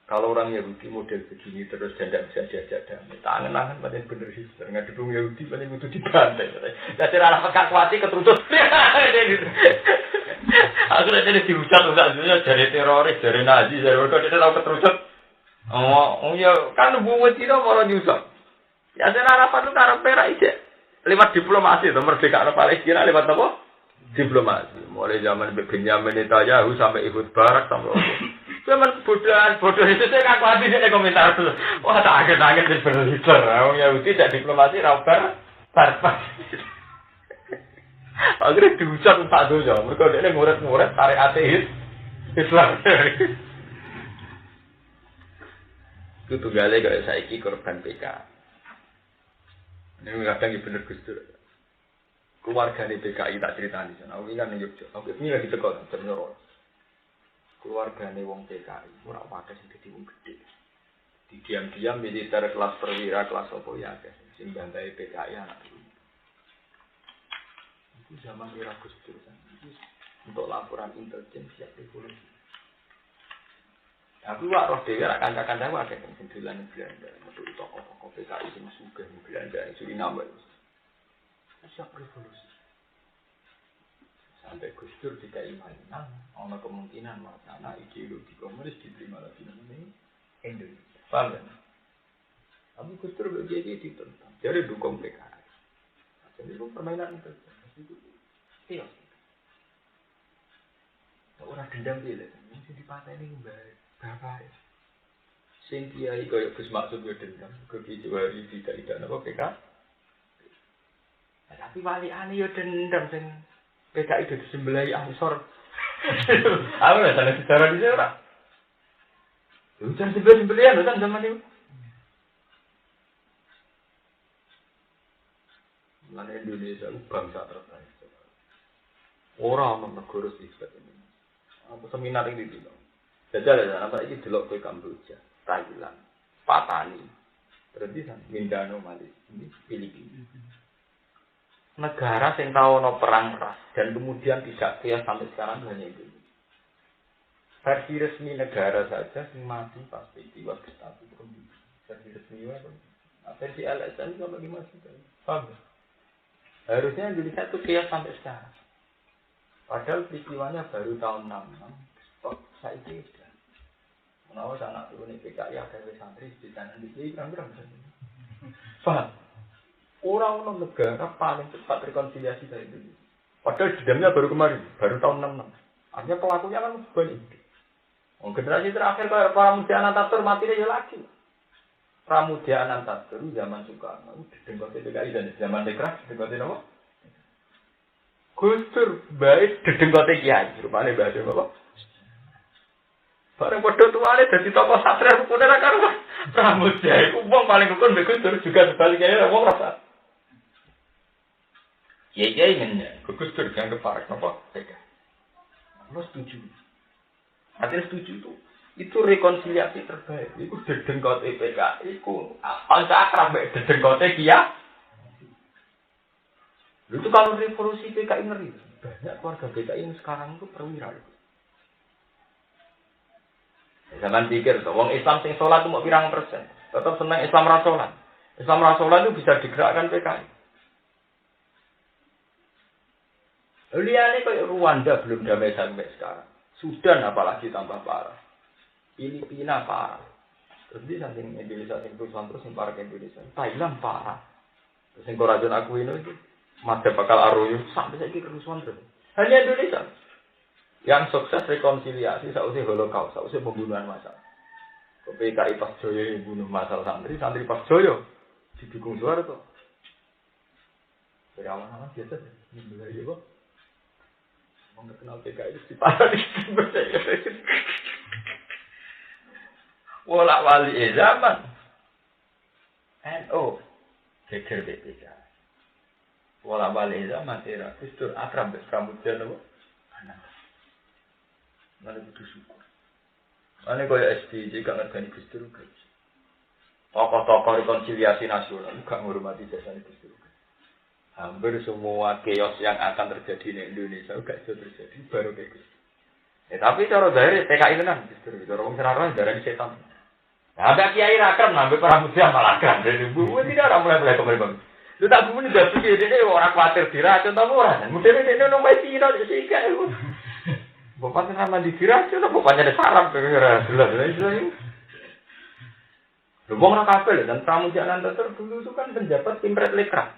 Kalau orang Yahudi model begini terus tidak bisa diajak damai, tangan-tangan pada bener Hitler, nggak dukung Yahudi pada itu dibantai. Jadi arah pekat kuati keterucut. Aku udah jadi dihujat, dari teroris, dari Nazi, dari mereka dia tahu keterucut. Oh ya kan bunga Cina malah nyusap. Ya saya harapan itu karena perak aja. Lewat diplomasi, merdeka Palestina lewat apa? Diplomasi. Mulai zaman Benjamin Netanyahu sampai Ehud Barak sampai zaman bodoh itu saya ngaku hati saya komentar tuh. Wah tak agen di Hitler. Orang Yahudi tidak diplomasi rabar tarpas. Akhirnya diucap tak dulu. Mereka dia nguret tarik ateis Islam. Itu tunggalnya kayak saiki korban PK. Ini kadang bener Gustur. Keluarga di PKI tak cerita di sana. Aku ingat nih Yogyakarta. Aku ini lagi tegur ternyata. Keluargane wong PKI ora pakai sing dadi wong gedhe. Di diam-diam militer kelas perwira kelas apa ya akeh sing bantai PKI anak dulu. Itu zaman era Gus Dur kan. Itu untuk laporan intelijen siap revolusi. Aku wak roh dhewe ra kanca-kanca akeh sing dolan Belanda, metu tokoh-tokoh PKI sing sugih Belanda Suriname. Siap revolusi. Sampai Gus Dur dikai mainan, ada kemungkinan wacana ideologi komunis diterima lagi namanya Indonesia. Paham kan? Tapi Gus Dur jadi ditentang, jadi dukung PKI. Jadi itu permainan itu. Iya. Orang dendam dia, mungkin dipateni baik, bapak. Sing kiai kaya Gus Maksud yo dendam, kecuali tidak apa PKI. Tapi wali ane yo dendam sing PKI itu disembelai Ansor. Aku nggak salah sejarah di sana. Jangan sembelihan, kan zaman itu. Mana Indonesia itu bangsa terbaik. Orang negara sifat ini. Aku seminar ini di sana. Jadi apa ini delok ke Kamboja, Thailand, Patani, berarti Mindanao, Malaysia, ini Filipina. Negara yang tahu no perang ras dan kemudian tidak kaya sampai sekarang hanya itu. Versi resmi negara saja yang mati pas peristiwa Gestapo. Versi resmi apa? Versi LSM kalau dimasukkan. Paham? Harusnya Indonesia itu kias sampai sekarang. Padahal peristiwanya baru tahun 66. Kok saya ini sudah. Menawa anak turun PKI ada santri di sana di sini kurang-kurang. Paham? Orang negara paling cepat rekonsiliasi dari Indonesia. Padahal dendamnya baru kemarin, baru tahun 66. Artinya pelakunya kan banyak. Generasi terakhir kayak Pramudia Anantatur mati dia lagi. Pramudia Anantatur zaman Soekarno, dedengkote PKI dan zaman Dekra, dedengkote apa? Gus Dur baik dedengkote Kiai, rupane bahasa apa? Bareng padha tuane dadi tokoh satria rukune ra karo Pramudia iku wong paling rukun mbek Gus Dur juga sebaliknya wong rasa. Ya ingin Gus Dur dianggap parek apa? PKI. Lo setuju? Artinya setuju itu rekonsiliasi terbaik. Itu dedengkote PKI, itu paling akrab dedengkote Kia. Itu kalau revolusi PKI ngeri. Banyak keluarga PKI yang sekarang itu perwira. Jangan pikir, wong Islam sing sholat itu mau pirang persen. Tetap senang Islam rasolan. Islam rasolan itu bisa digerakkan PKI. Lihatnya kayak Rwanda belum damai sampai sekarang. Sudan apalagi tambah parah. Filipina parah. Terus di samping Indonesia sing terus sing parah ke Indonesia. Thailand parah. Terus sing korajon aku ini mada bakal aroyo sampai saiki kerusuhan terus. Hanya Indonesia yang sukses rekonsiliasi sausé Holocaust, sausé pembunuhan massal. PKI pas Joyo bunuh massal santri pas Joyo didukung Soeharto. Dari awal-awal biasa sih. Mulai kok mengenal PKI di parah di wala wali zaman NO geger BPK wala wali zaman era Kristur akrab Pramudia nopo anak mana kudu syukur ane kaya SDJ gak ngergani Kristur tokoh-tokoh rekonsiliasi nasional gak menghormati jasane Kristur. Hampir semua chaos yang akan terjadi di Indonesia gak bisa terjadi baru kayak gitu. Tapi cara dari PKI tenan justru cara wong serarang darani setan. Nah, ada kiai rakam nambah Pramudia malah kan dari buku tidak orang mulai kembali bang. Lu tak buku udah pikir ini orang khawatir diracun tapi orang. Mungkin ini nomor tiro sih kayak itu. Bapaknya nama diracun, bapaknya ada sarap kira jelas. Lu bang nak kapel dan Pramudia Anantatur dulu itu kan penjabat Impret Lekra.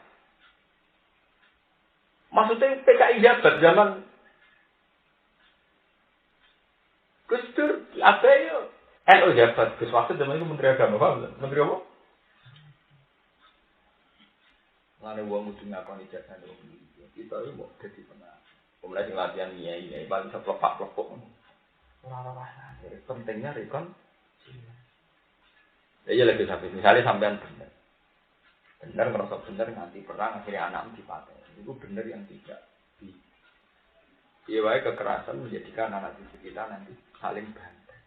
Maksudnya PKI jabat zaman Gus Dur apa ya? NU jabat Gus Wakil zaman itu Menteri Agama, paham? Menteri apa? Lalu gua mesti ngakoni jasa dulu. Kita itu mau jadi pernah. Kemudian latihan ini paling seplepak-plepok. Orang-orang jadi pentingnya rekon. Ya lagi sampai misalnya sampean benar merasa benar nanti perang akhirnya anak dipakai. Itu benar yang tidak iya kekerasan menjadikan anak cucu kita nanti saling bantai.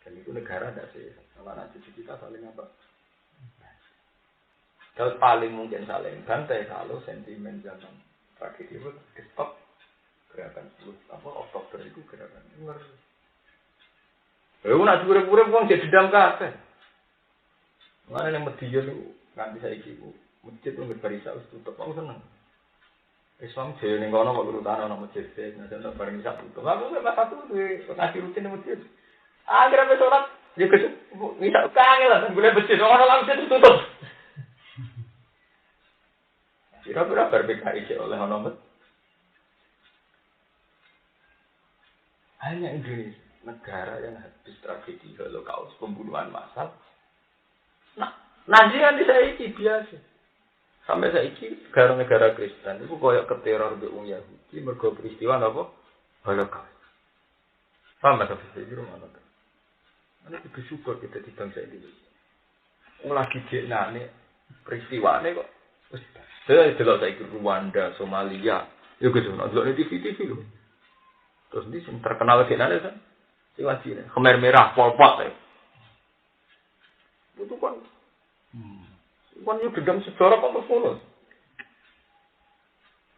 Dan itu negara tidak sehat. Kalau anak cucu kita saling apa? Kalau paling mungkin saling bantai kalau sentimen zaman tragedi itu stop gerakan Oktober itu gerakan luar. Nak pura-pura uang jadi dendam kafe. Mana yang Medion itu nganti saya ibu masjid itu berbarisa tutup aku seneng. Islam jauh nih kono kok urutan orang masjid nanti untuk bareng bisa tutup. Aku nggak satu tuh ngasih rutin di masjid. Akhirnya sholat dia bisa kangen lah boleh masjid orang masjid tutup. Kira-kira PKI oleh orang hanya Indonesia negara yang habis tragedi Holocaust pembunuhan massal. Nah, nanti kan saya ini biasa. Sampai saiki negara Kristen itu koyok keteror be wong Yahudi mergo peristiwa apa? Holocaust. Paham ta iki rumah ta? Ana iki syukur kita di bangsa Indonesia. Wong lagi jenane peristiwane kok wis saya delok saiki Rwanda, Somalia, yo gitu nonton di TV lho. Terus di sing terkenal jenane kan sing wajine Khmer Merah Pol Pot. Itu kan kan yo dendam sejarah kok terus ngono.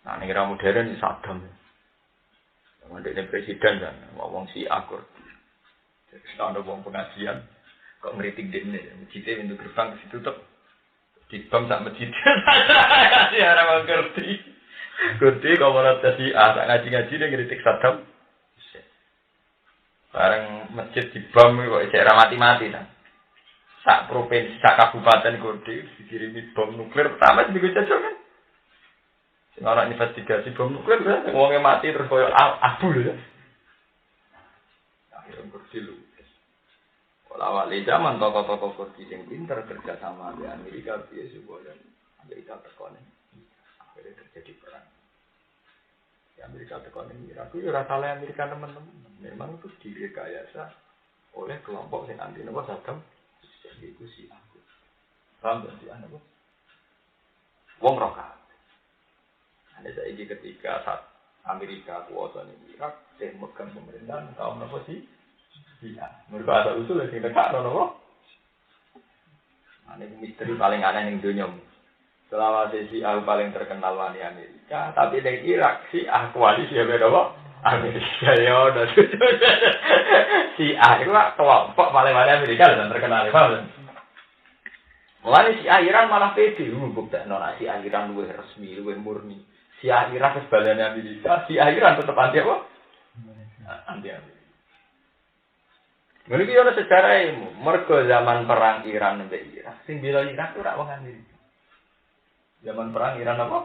Nah, ning era modern iki Saddam. Wong dene presiden kan, wong si akur. Jadi ana wong pengajian, Kok ngeritik dene, masjidnya pintu gerbang di situ tuh dibom sak masjid. Ya ora ngerti. Ngerti kok ora dadi ngaji-ngaji dia ngeritik Saddam. Bareng masjid dibom kok isih ora mati-mati ta. Sak provinsi, sak kabupaten Kode dikirimi bom nuklir pertama digo jajal kan. Sing ana investigasi bom nuklir kan wonge mati terus koyo abu ya. Akhirnya berdilu. Awal zaman tokoh-tokoh Kurdi yang pintar kerja sama di Amerika biasa boleh Amerika tekonin akhirnya terjadi perang di Amerika tekonin Irak itu rasa oleh Amerika teman-teman memang itu direkayasa oleh kelompok yang anti nopo Saddam jadi itu si aku paham gak sih anak wong roka ada saya ketika saat Amerika kuasa di Irak saya megang pemerintahan tahun apa sih iya, mereka ada usul yang dekat, nopo. Ini misteri paling aneh yang dunia. Selama si A paling terkenal di Amerika, tapi di Irak si A koalisi ya beda Amerika ya udah si A itu kelompok paling Amerika dan terkenal ya. Mulai si A Iran malah pede, bukti nona si A Iran lebih resmi, lebih murni. Si A Irak sebaliknya Amerika, si A Iran tetap anti apa? Anti Amerika. Mereka ada sejarah ilmu. Mereka zaman perang Iran dan Irak. Sing bila Irak itu rak wong Amerika. Zaman perang Iran apa?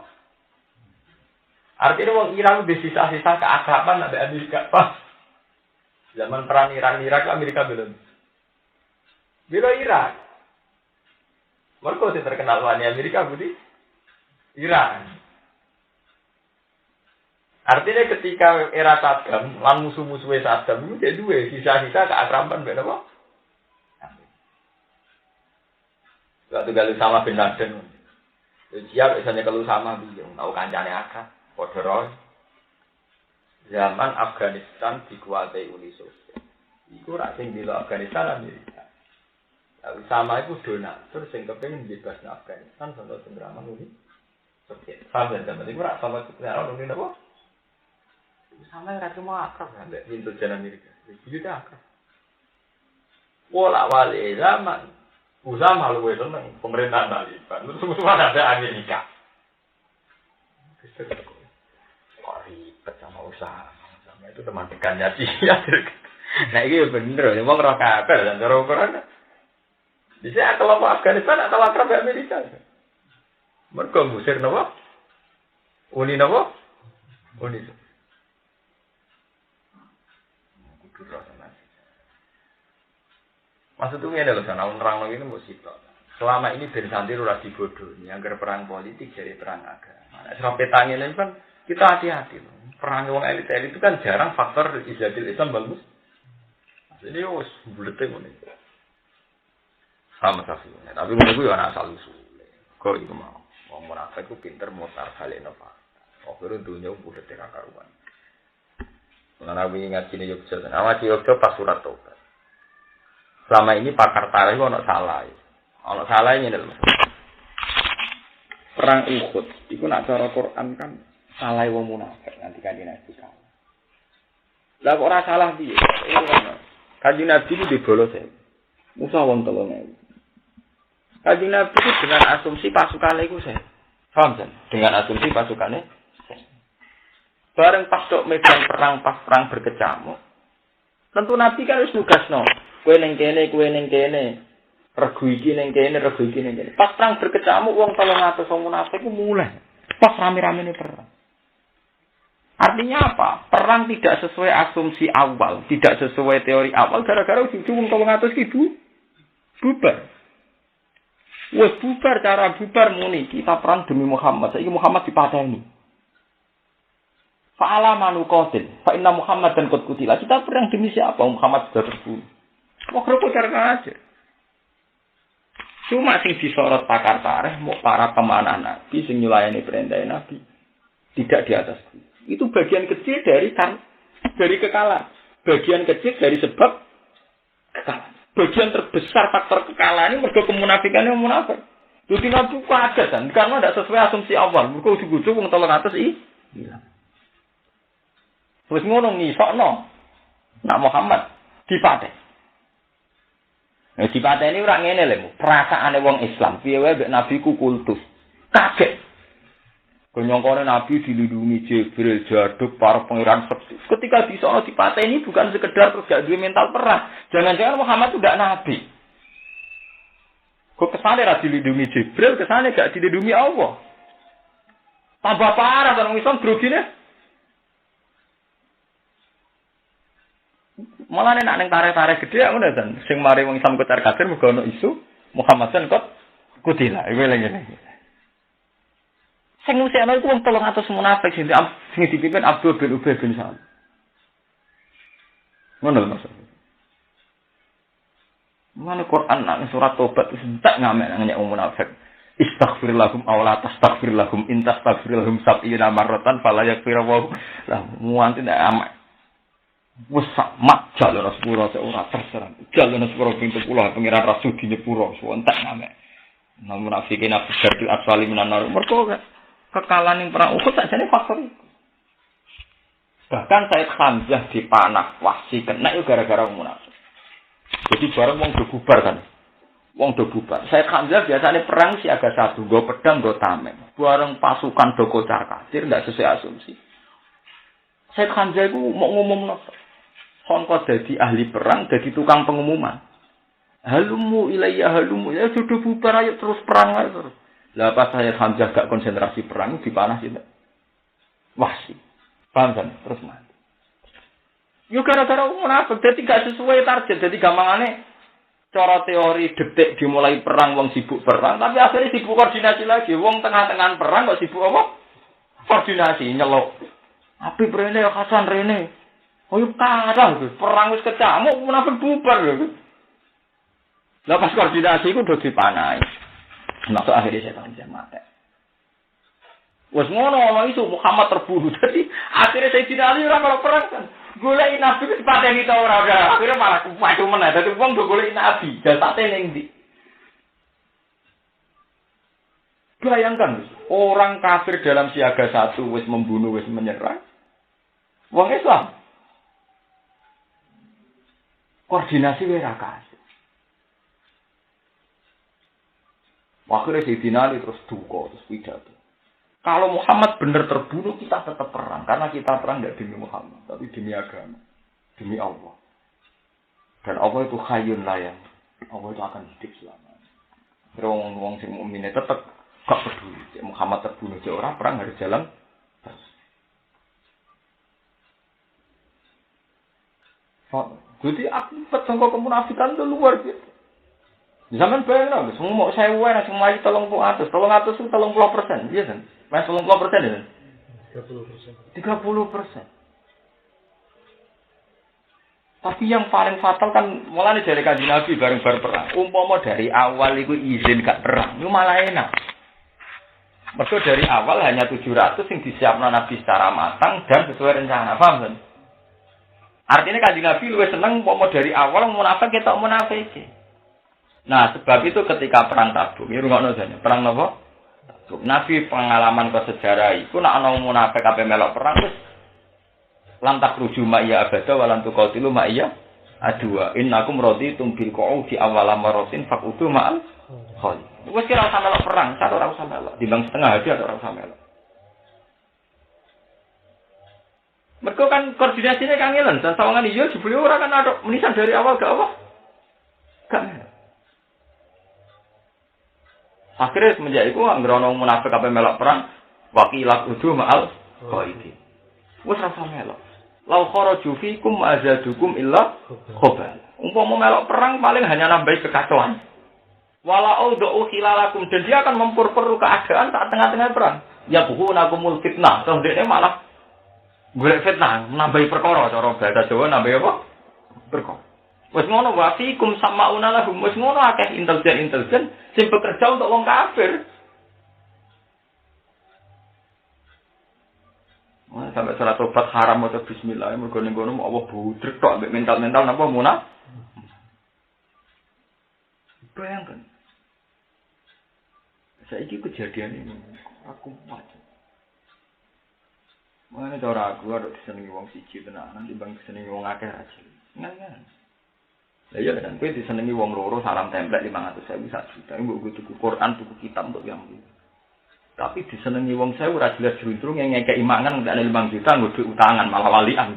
Artinya wong Iran udah sisa-sisa keakraban sampai Amerika. Pas zaman perang Iran Irak Amerika belum. Bila Irak. Mereka sih terkenal wani Amerika budi. Iran. Artinya ketika era Saddam, lan musuh-musuhnya Saddam itu jadi dua, sisa-sisa keakraban beda apa? Waktu kalau sama bin Laden, siap misalnya kalau sama bilang, tahu kancane akrab, Podoroy. Zaman Afghanistan dikuasai Uni Soviet. Iku rak sing bila Afghanistan Amerika. Lalu sama itu donatur sing kepengin bebas Afghanistan sampai pendraman Uni Soviet. Sampai zaman itu rak sama pendraman Uni apa? Sama yang mau akrab sampai pintu jalan Amerika. Itu akrab. Wala wali zaman Usama lu seneng pemerintahan Taliban. Lu semua ada Amerika. Wah ribet sama Usama. Sama itu teman dekannya dia. Nah ini bener. Memang roh kabel dan cara ukuran. Bisa kelompok Afghanistan atau akrab Amerika. Mereka musir apa? Uni apa? Uni. Maksudnya ini adalah sana orang lagi ini musibah. Selama ini Ben Santir udah dibodoh, agar perang politik jadi perang agama. Sampai tanya ini kan kita hati-hati. Perang orang elit-elit itu kan jarang faktor izadil Islam bagus. Jadi us buletnya mana itu. Sama saja. Tapi menurut gue anak asal usul. Kau itu mau munafik itu pinter mutar balik nova. Oh itu dunia buletnya kakaruan. Karena aku ingat sini Yogyakarta. Nama Yogyakarta pas surat tobat. Selama ini pakar tarikh itu ada salah. Ada salahnya dalam perang Uhud. Itu nak cara Quran kan salah wong munafik nanti kan Nabi kalah. Lah kok ora salah piye? Kanjeng Nabi itu dibolos ya. Musa wong 3.000. Kanjeng Nabi itu dengan asumsi pasukannya itu saya. Paham kan? Dengan asumsi pasukannya saya. Bareng pas tok medan perang pas perang berkecamuk. Tentu Nabi kan wis nugasno. Kowe ning kene, regu iki ning kene. Pas perang berkecamuk wong 300 wong munafik ku mulai. Pas rame-ramene perang. Artinya apa? Perang tidak sesuai asumsi awal, tidak sesuai teori awal gara-gara ujung-ujung 300 ki bubar. Wes bubar cara bubar muni kita perang demi Muhammad. Saiki Muhammad dipateni. Fa'ala manuqatil, fa inna Muhammadan qad qutila. Kita perang demi siapa? Muhammad sudah terbunuh. Kok cara aja. Cuma sing disorot pakar tarikh mau para pemanah Nabi sing nyulayani perintah Nabi tidak di atas itu bagian kecil dari kekalahan. Bagian kecil dari sebab kekalahan. Bagian terbesar faktor kekalahan ini mergo kemunafikannya munafik. Jadi Nabi kaget kan karena tidak sesuai asumsi awal. Mergo ujug-ujug wong 300 iya. Wis ngono ngisokno. Nak Muhammad dipateh. Nah, dipateni ora ngene lho, perasaane wong Islam, piye wae mbek nabi ku kultus. Kaget. Kenyongkone nabi dilindungi Jibril, jaduk para pangeran sekti. Ketika di sono dipateni bukan sekedar terus gak duwe mental perang. Jangan-jangan Muhammad itu tidak nabi. Kok kesane ra dilindungi Jibril, kesane gak dilindungi Allah. Tambah parah orang Islam grogine. Malah nek nang tarik-tarik gede ngono dan sing mari wong Islam ketar kafir muga ono isu Muhammad kan kok kutila. Iku lagi. Sing ngusikno iku wong 300 munafik sing dipimpin Abdul bin Ubay bin Salul. Ngono maksudnya. Mana Quran nang surat Tobat wis entek ngamek nang wong munafik. Istaghfir lahum aw la tastaghfir lahum in tastaghfir lahum sab'ina marratan fala yaghfiru wa lahum muanti ndak amak. Wes sak jalur sepuro ora terserah. Jalur sepuro pintu kula pengiran rasul di nyepuro entek ngamek. Nang munafikin nafsu dari asali minan mergo kekalahan yang perang Uhud sajane faktor itu. Bahkan Said Hamzah dipanah Wahsy kena itu gara-gara wong munafik. Jadi bareng wong do bubar kan. Wong do bubar. Said Hamzah biasanya perang siaga satu, nggo pedang, nggo tameng. Bareng pasukan do kocar-kacir ndak sesuai asumsi. Said Hamzah itu mau ngumumno sangka dadi ahli perang, dadi tukang pengumuman. Halumu ilayya halumu ya sudah bubar ayo terus perang ayo terus. Lah pas saya Hamzah gak konsentrasi perang dipanah sih. Wahsy. Paham kan? Terus mati. Yo gara-gara munafik dadi gak sesuai target. Dadi gampangane cara teori detik dimulai perang wong sibuk perang, tapi akhirnya sibuk koordinasi lagi. Wong tengah-tengah perang kok sibuk apa? Koordinasi nyelok. Api rene Hasan rene. Oh yo kalah perang wis kecamuk munafik bubar lho. Lah pas koordinasi iku do dipanahi. Masuk akhirnya saya tahu mati. Wes ngono omong itu Muhammad terbunuh. Jadi akhirnya saya tidak Ali orang kalau perang kan. Golek nabi wis pateni ta ora ora. Akhirnya malah kuwatu meneh. Dadi wong do golek nabi, jasate ning ndi. Bayangkan orang kafir dalam siaga satu wis membunuh, wis menyerang. Wong Islam koordinasi wae ra kasih. Akhirnya Sayyidina Ali terus duka, terus pidato. Kalau Muhammad benar terbunuh, kita tetap perang. Karena kita perang tidak demi Muhammad, tapi demi agama. Demi Allah. Dan Allah itu khayyun layang. Allah itu akan hidup selamanya. Orang-orang yang mukmin tetap gak peduli. Muhammad terbunuh, orang perang harus jalan terus. Jadi akibat sangka kemunafikan itu luar biasa. Zaman bayang semua mau saya uang, semua itu 300 itu 30%, iya kan? Mas 30% ya? 30%. Tapi yang paling fatal kan mulai dari Kanjeng Nabi bareng-bareng perang. Umpama dari awal itu izin gak perang, itu malah enak. Mergo dari awal hanya 700 yang disiapkan Nabi secara matang dan sesuai rencana, paham kan? Artinya Kanjeng Nabi lebih senang umpama dari awal munafik kita munafik. Nah, sebab itu ketika perang Tabuk, ini rungokno jane, perang napa? Tabuk. Nabi pengalaman ke sejarah iku nek ana munafik ape melok perang wis lantak ruju ma iya abada walan tuqatilu ma iya adua. Innakum raditum bil qu'udi awwal maratin faqudu ma'al khali. Wis kira usah melok perang, satu ora usah melok. Dimbang setengah hati atau ora usah melok. Mergo kan koordinasine kangelan, dan sawangan iya jebule ora kan ada menisan dari awal gak apa? Gak melok. Akhirnya semenjak itu anggere ana munafik ape melok perang, waqilah udu ma'al qaidi. Wis rasa melok. Lau kharaju fikum azadukum illa khabal. Umpama melok perang paling hanya nambahi kekacauan. Wala audu khilalakum, dan dia akan memperkeruh keadaan saat tengah-tengah perang. Ya buhunakumul fitnah. Terus dia malah golek fitnah, nambahi perkara cara bahasa Jawa nambahi apa? Perkara. Wes ngono wa fikum sama'una lahum, wes ngono akeh intelijen sing bekerja untuk wong kafir. Wah, sampai salat tobat haram atau bismillah, mergo ning kono Allah budrek tok ambek mental-mental napa munaf. Bayangkan. Saiki kejadian ini aku wae. Mana cara aku ada disenengi wong siji tenanan dibanding disenengi wong akeh aja. Ngan. Lah iya kan kowe disenengi wong loro salam templek 500.000 sak juta. Mbok tuku Quran, tuku kitab untuk yang itu. Tapi disenengi wong 1000 ora jelas jruntrung yang ngekeki mangan ndak 5 juta nggo duit utangan malah walian.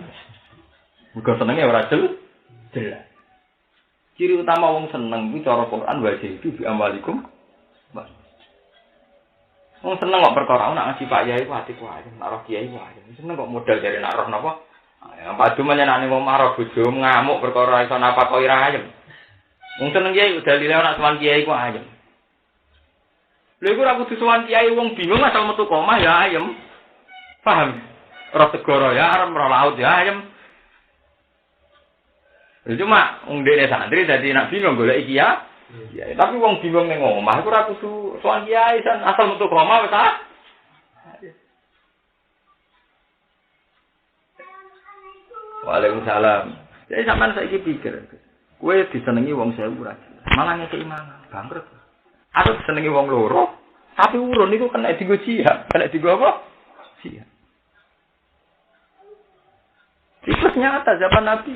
Muga senenge ora jelas. Ciri utama wong seneng kuwi cara Quran wajib itu bi amwalikum. Wong seneng kok perkara nak ngaji Pak Yai ku atiku ae, nak roh Kiai ku ae. Seneng kok modal dari nak roh napa? Yang padu menyenani wong marah bojo ngamuk perkara iso napa kok ira ayem. Wong seneng Kiai udah lile nak sowan Kiai ku ayem. Lha iku ora kudu sowan Kiai wong bingung asal metu komah ya ayem. Paham? Roh segara ya arep roh laut ya ayem. Cuma wong dene santri dadi nak bingung golek iki ya. Ya, tapi wong bingung ning omah iku ora kudu sowan Kiai san asal metu komah wis ah. Waalaikumsalam. Jadi sampean saiki pikir, kowe disenengi wong 1000 ora jelas. Malah ngekeki mangan, bangkrut. Atau disenengi wong loro, tapi urun niku kena dienggo jihad, kena dienggo apa? Jihad. Itu nyata zaman Nabi.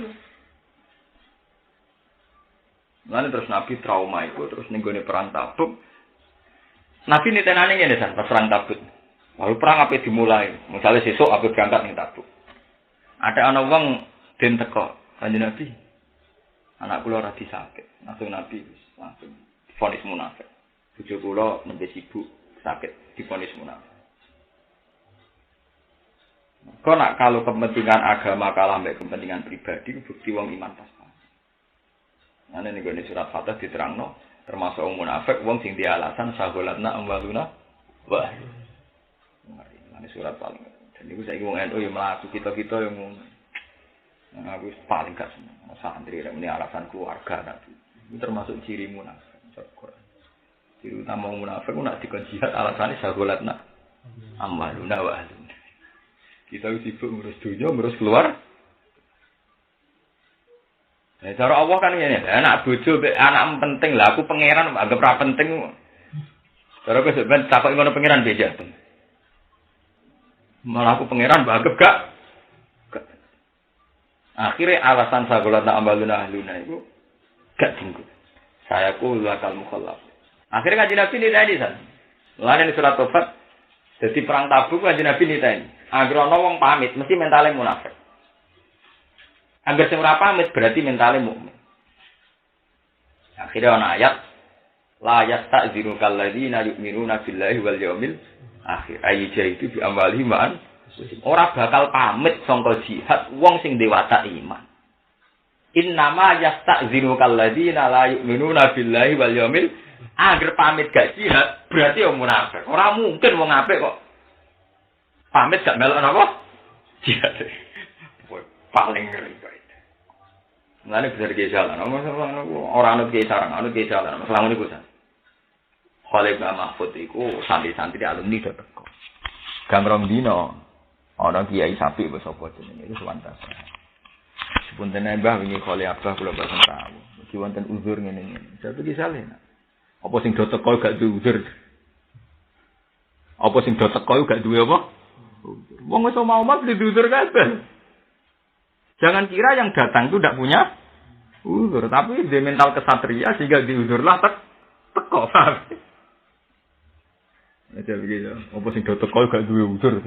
Lalu terus Nabi trauma itu, terus ning gone perang Tabuk. Nabi nitenane ngene san, pas perang Tabuk. Lalu perang ape dimulai, misalnya sesuk ape berangkat ning Tabuk. Ada anak wong den teko, kanjeng Nabi. Anak kula ora disakit, langsung Nabi langsung divonis munafik. Bojo kula nembe sibuk sakit divonis munafik. Kok nak kalau kepentingan agama kalah mbek kepentingan pribadi bukti wong iman pas. Ana ning gone surat Fatah diterangno termasuk wong munafik wong sing di alasan sagolatna amwaluna wa. Ini surat paling. Dan niku saiki wong NU yo mlaku kita-kita yo ngono. Nah, aku paling gak seneng santri rek muni alasan keluarga tadi. Itu termasuk ciri munafik. Ciri utama munafik ku nak dikon jihad alasane sagolatna amwaluna wa. Kita sibuk ngurus dunia, ngurus keluar. Nah, cara Allah kan ngene, anak bojo anak penting lah, aku pangeran anggap ora penting. Cara kowe sampeyan takok ngono pangeran beda. Malah aku pangeran anggap gak. Akhirnya alasan sagolatna ambaluna ahluna itu gak tinggu. Saya ku lakal mukhallaf. Akhirnya kanjeng Nabi niteni san. Lan ning surat Taufat dadi perang Tabuk kanjeng Nabi niteni. Agar ana wong pamit mesti mentale munafik. Agar sing ora pamit berarti mentale mukmin. Akhirnya ana ayat la yasta'dziru kalladzina yu'minuna billahi wal yawmil akhir. Ayat itu bi amwali ma'an ora bakal pamit sangka jihad wong sing dewata iman. Innama yasta'dziru kalladzina la yu'minuna billahi wal yawmil agar pamit gak jihad berarti wong munafik. Ora mungkin wong apik kok pamit gak melok napa? Jihad. Paling ngeri kok. Mulane bener ki jalan. Ora anut ki sarang, anut ki jalan. Selama niku san. Khalid Mahfud iku santri-santri alumni do teko. Gamrong dino ana kiai sapi wis apa jenenge iku suwantas. Sepunten Mbah wingi Khalid Abah kula boten tahu. Iki wonten uzur ngene-ngene. Satu ki saleh. Apa sing do teko gak duwe uzur? Apa sing do teko gak duwe apa? Wong wis mau beli uzur kabeh. Jangan kira yang datang itu tidak punya uzur, tapi dia mental kesatria sehingga diuzurlah teko. Aja begitu. Apa sing do teko gak duwe uzur.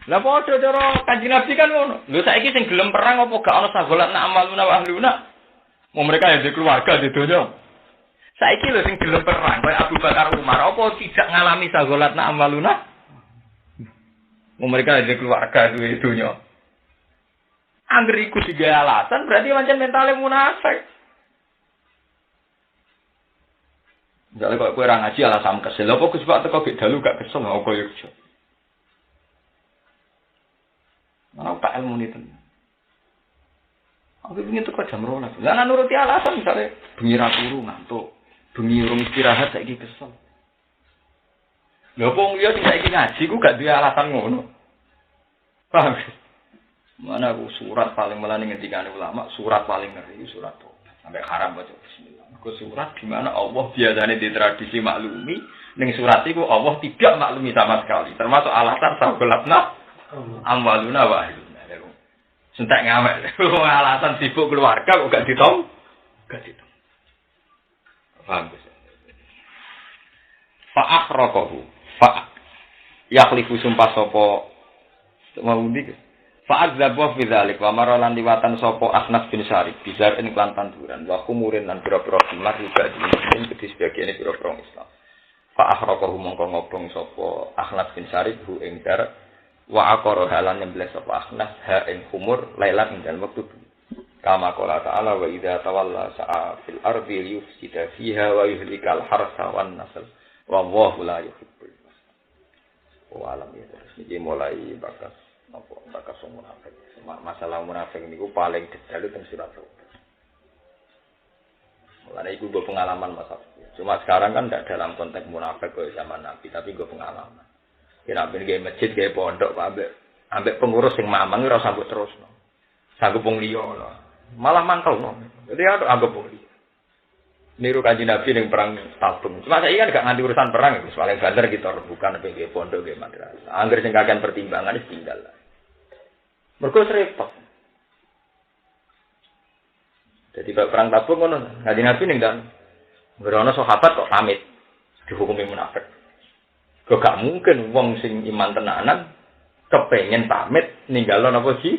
Lah padha cara Kanjeng Nabi kan ngono. Lho saiki sing gelem perang apa gak ana sagolatna amaluna wa ahluna? Mau mereka yang di keluarga di dunia. Saiki lho sing gelem perang kaya Abu Bakar Umar apa tidak ngalami sagolatna amaluna? Mau mereka yang di keluarga di dunia. Angger iku tiga alasan berarti pancen mentale munafik. Misalnya kalau kowe ora ngaji alasan kesel, apa Gus Pak teko gek dalu gak kesel apa ya Gus. Mana tak ilmu itu. Aku ingin teko jam 12. Lah nuruti alasan misalnya bengi ra turu ngantuk, bengi urung istirahat saiki kesel. Lha wong liya sing saiki ngaji ku gak duwe alasan ngono. Paham? Mana aku surat paling melani ngendikane ulama, surat paling ngeri surat tobat. Sampai haram baca bismillah. Ku surat di mana Allah biasanya di tradisi maklumi, ning surat itu Allah tidak maklumi sama sekali. Termasuk alasan sagolatna amwaluna wa ahluna. Sentek ngamek. Alasan sibuk keluarga kok gak ditong. Gak ditong. Paham ya? Fa'akhraqahu. Yakhlifu sumpah sapa mau ndik. Fa'adzabu fi dzalik wa maralan liwatan sapa Akhnas bin Syarif bizar ing lan tanduran wa kumurin lan pira-pira khimar juga diisin kedhi sebagiane pira-pira Islam. Fa'akhraqahu mongko ngobong sapa Akhnas bin Syarif hu ing dar wa aqara halan nyembelih sapa Akhnas ha ing kumur lailan ing dalem wektu. Kama qala ta'ala wa idza tawalla sa'a fil ardi yufsida fiha wa yuhlikal harsa wan nasl wallahu la yuhibbul wa alam ya terus iki mulai bakas munafik. Masalah munafik niku paling detail teng surat Taubah. Mulane iku gue pengalaman Mas. Cuma sekarang kan tidak dalam konteks munafik kok zaman Nabi, tapi gue pengalaman. Kira ben ge masjid ge pondok ambek pengurus sing mamang ora sanggup terusno. Sanggup wong liya lho. Malah mangkel no. Jadi ada anggap wong liya. Niru kanjeng Nabi ning perang Tabung. Cuma saya kan gak nganti urusan perang itu, paling bandar kita rebukan ning pondok ge madrasah. Angger sing kakean pertimbangan wis tinggal. Mergo repot. Jadi perang Tabung ngono, kanjeng Nabi ning dan ngerono sahabat kok pamit dihukumi munafik. Kok gak mungkin wong sing iman tenanan kepengen pamit ninggalno napa sih?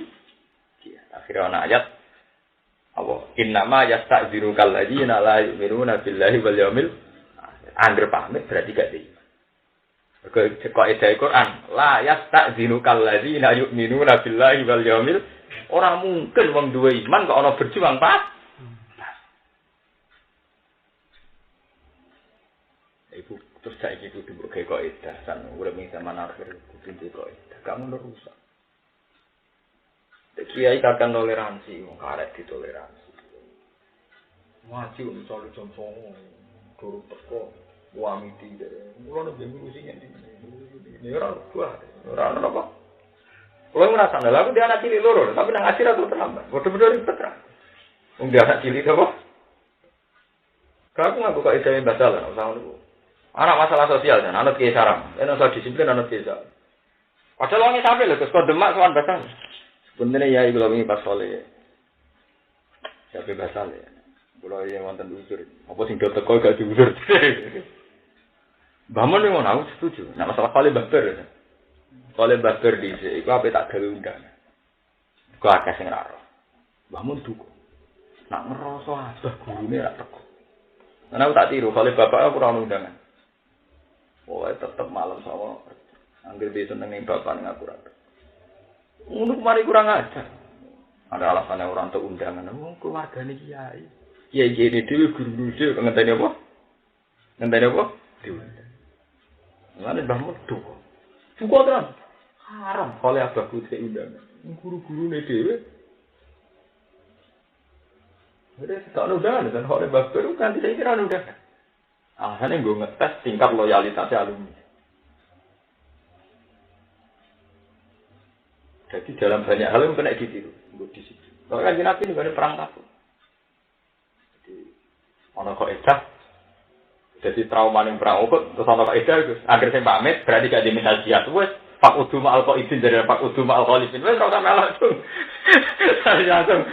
Akhirnya ana ayat apa innama yasta'dziru kalladzina la yu'minuna billahi wal yaumil akhir pamit berarti gak di. Kok edae Quran la yasta'dziru kalladzina yu'minuna billahi wal yaumil ora mungkin wong duwe iman kok ana berjuang pas. Ibu terus saiki kudu mbok kok edah san urip ning zaman akhir kudu kok edah gak ngono rusak. Kiai kakang toleransi, wong karek ditoleransi. Ngaji wong solo jompong, guru teko, wamiti dere. Kulo nek ngurusi ngene. Ini ora kuat, ora ana apa. Kulo ngrasa lha aku dia anak cilik loro, tapi nang ngaji ra terlambat. Bodoh-bodoh ribet ra. Wong dia anak cilik apa? Aku ngaku kok ide batal ora usah ngono. Ana masalah sosial dan anut kiai sarang. Ana soal disiplin anut kiai sarang. Padahal wong sampe lho kok demak sowan batal. Bendene ya iku lho pas soleh. Sampai basal ya. Kula yang wonten unsur. Apa sing do teko gak diusur. Bamun ngono aku setuju. Nek masalah kali babar. Kali babar dhisik iku ape tak gawe undang. Kok akeh sing ora. Bamun duka. Nak ngerasa abah gurune ra teko. Ana aku tak tiru kali bapak aku ora undangan. Oh, tetep malam sama. Anggere besok nang bapak ning aku ora. Untuk mari kurang ajar. Ada alasannya orang untuk undangan. Keluarga ini kiai. Kiai ini dulu guru dulu. Ngenteni apa? Ngenteni apa? Diundang. Lalu bangun duka. Duka kan? Haram. Kalau abah putih undangan. Guru-guru ini dewe. Jadi tak undangan. Dan kalau abah baru kan tidak kira undangan. Alasannya gue ngetes tingkat loyalitasnya alumni. Jadi dalam banyak hal yang kena ditiru, buat di situ. Kalau kan Nabi ini ada perang Tabuk. Jadi orang kok edah, jadi trauma yang perang Uhud, terus orang kok edah itu, agar saya pamit, berarti gak diminta jihad, wes Pak Uduma Al-Qaidin dari Pak Uduma Al-Khalifin, wes rasa melak tuh. Saya langsung,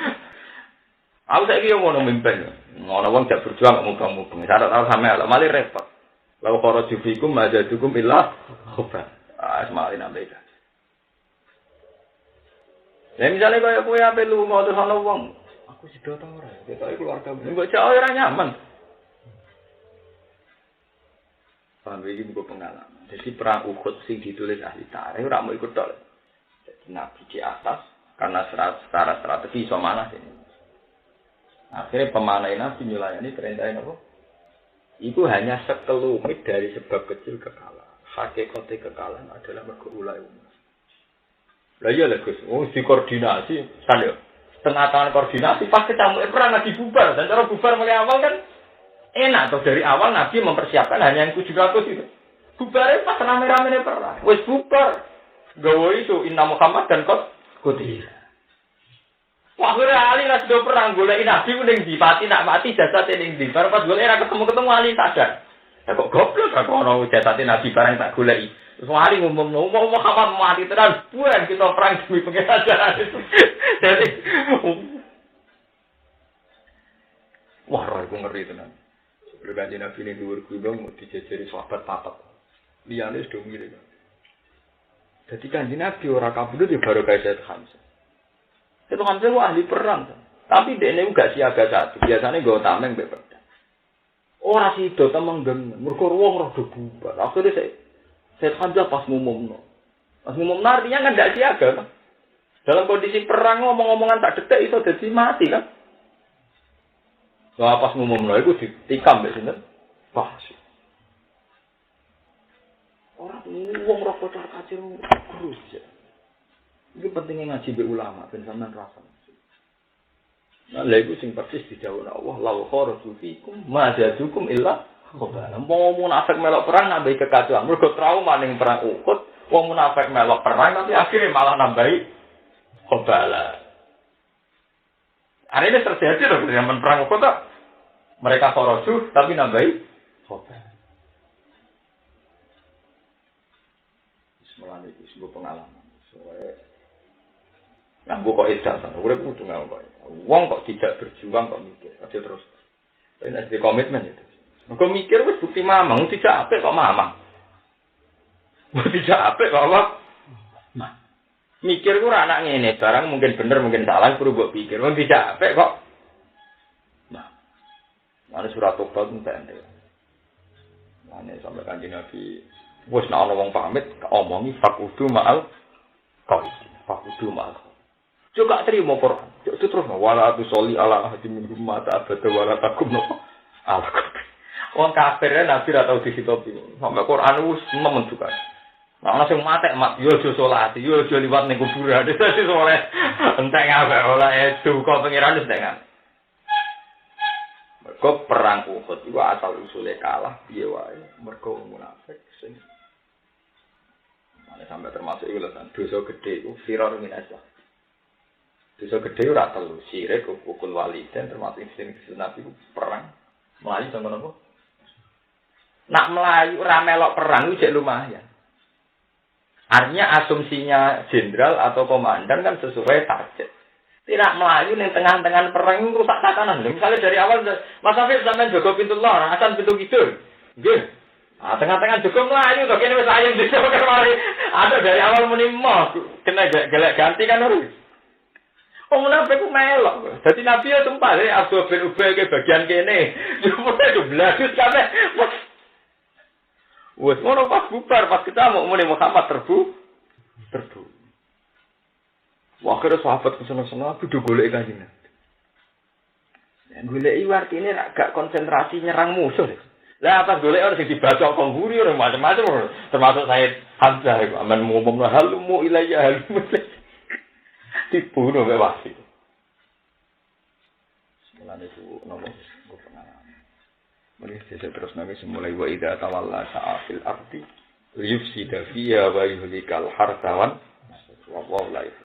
aku saya kira mau memimpin, orang jak berjuang ngomong-ngomong, syarat tahu sama Allah, malah repot. Lalu kalau jufikum, majadukum illah, khobar, semalin ambil. Ya misalnya kaya kowe ape lu mau terus ana wong, aku sida ta ora? Ketoke keluarga. Mbok cek ora nyaman. Paham iki mbok pengalaman. Jadi perang Uhud sing ditulis ahli tarikh ora mau ikut tok. Jadi Nabi di atas karena secara strategi iso manah ini. Akhirnya pemanah Nabi nyulayani perintah apa? Itu hanya sekelumit dari sebab kecil kekalahan. Hakikate kekalahan adalah mergo ulai umat. Lah iya lho Gus, dikoordinasi, kan ya. Setengah tahun koordinasi pas ketemu perang lagi bubar dan cara bubar mulai awal kan enak toh dari awal Nabi mempersiapkan hanya yang 700 itu. Bubarnya pas rame-rame perang. Wis bubar. Gawe itu Inna Muhammad dan Qutih. Wah, ora ali lah sudah perang golek Nabi ning ndi pati nak mati jasad ning ndi. Baru pas golek ra ketemu Ali sadar. kok goblok kok ono jasate nabi barang tak goleki. Terus mari ngomong Muhammad mati tenan, buan kita perang demi pengiran. Jadi wah, aku ngeri tenan. Berganti nabi ini dhuwur gunung dijejeri sahabat papat. Liyane sudah mirip. Jadi kanjeng Nabi ora kabudut ya baru kayak Said Hamzah. Said Hamzah itu ahli perang. Tapi dia ini juga siaga satu. Biasanya gue tameng mbek pedang. Ora sida temeng dengan. Mergo wong rada bubar. Akhirnya Said Hamzah pas ngumumno. Pas ngumumno artinya kan ndak siaga kan. Dalam kondisi perang ngomong-ngomongan tak detik iso dadi mati kan. Lah pas ngumumno iku ditikam mbek sinten? Wah. Orang wong rokok car kacir terus ya. Itu pentingnya ngaji be ulama ben sampean rasa. Nah, lha iku sing persis dijawab Allah, la kharaju fikum ma jadukum illa khabala. Wong munafik melok perang nambahi kekacauan. Mergo trauma ning perang Uhud, wong munafik melok perang tapi akhirnya malah nambahi khabala. Hari ini terjadi loh zaman perang Uhud tak? Mereka kharaju tapi nambahi khabala. Mulane iki sebuah pengalaman. Soale nang kok edan sana, urip kudu ngono kok. Wong kok tidak berjuang kok mikir, aja terus. Nek di komitmen itu. Kok mikir wis bukti mamang tidak apik kok mamang. Tidak apik kok apa? Mikir ku ora anak ngene, barang mungkin bener mungkin salah perlu mbok pikir. Wong tidak apik kok. Nah. Ana surat tobat entek. Mane sampe Kanjeng Nabi wis nek ana wong pamit omongi fakudu ma'al qaid. Fakudu ma'al. Juga terima Quran. Itu terus wala tu soli ala ahadi min mata abada wala takum no. Ala. Wong kafir Nabi ra tau disitopi. Sampai Quran wis nemen juga. Nah, ana sing mate mak yo aja salat, yo aja liwat ning kuburan. Dadi soleh entek ngabek ora edu kok pengiran wis entek. Mergo perang Uhud iku asal usule kalah piye wae mergo munafik sing sampai termasuk itu kan dosa gede itu firor minasya. Dosa gede ora telu sirik ukul waliden termasuk insting Nabi itu perang melayu sama nopo. Nak melayu ora melok perang itu jek lumayan. Artinya asumsinya jenderal atau komandan kan sesuai target. Tidak melayu ning tengah-tengah perang itu rusak tatanan. Misalnya dari awal Mas Afif sampean jaga pintu lor, Hasan pintu kidul. Nggih. Ah, tengah-tengah juga melayu kok kene wis ayem desa kemari. Ada dari awal muni moh, kena gelek ganti kan harus. Wong munafik ku melok. Dadi Nabi ya sumpah Abdul bin Ubay ke bagian kene. Cuma itu belagus kabeh. Wes ngono pas bubar pas kita mau muni Muhammad terbu. Wah kira sahabat kesana-sana kudu golek kanjeng. Golek iki artine gak konsentrasi nyerang musuh. Lah pas golek ora sing dibaca kongguri ora macam-macam termasuk saya Hamzah iku aman ngomongno halumu ilayya halumu. Dibunuh mek wasi. Mulane itu nopo pengalaman. Mari kita terus nami semulai wa idza tawalla sa'afil ardi yufsida fiha wa yuhlikal hartawan wa wallahu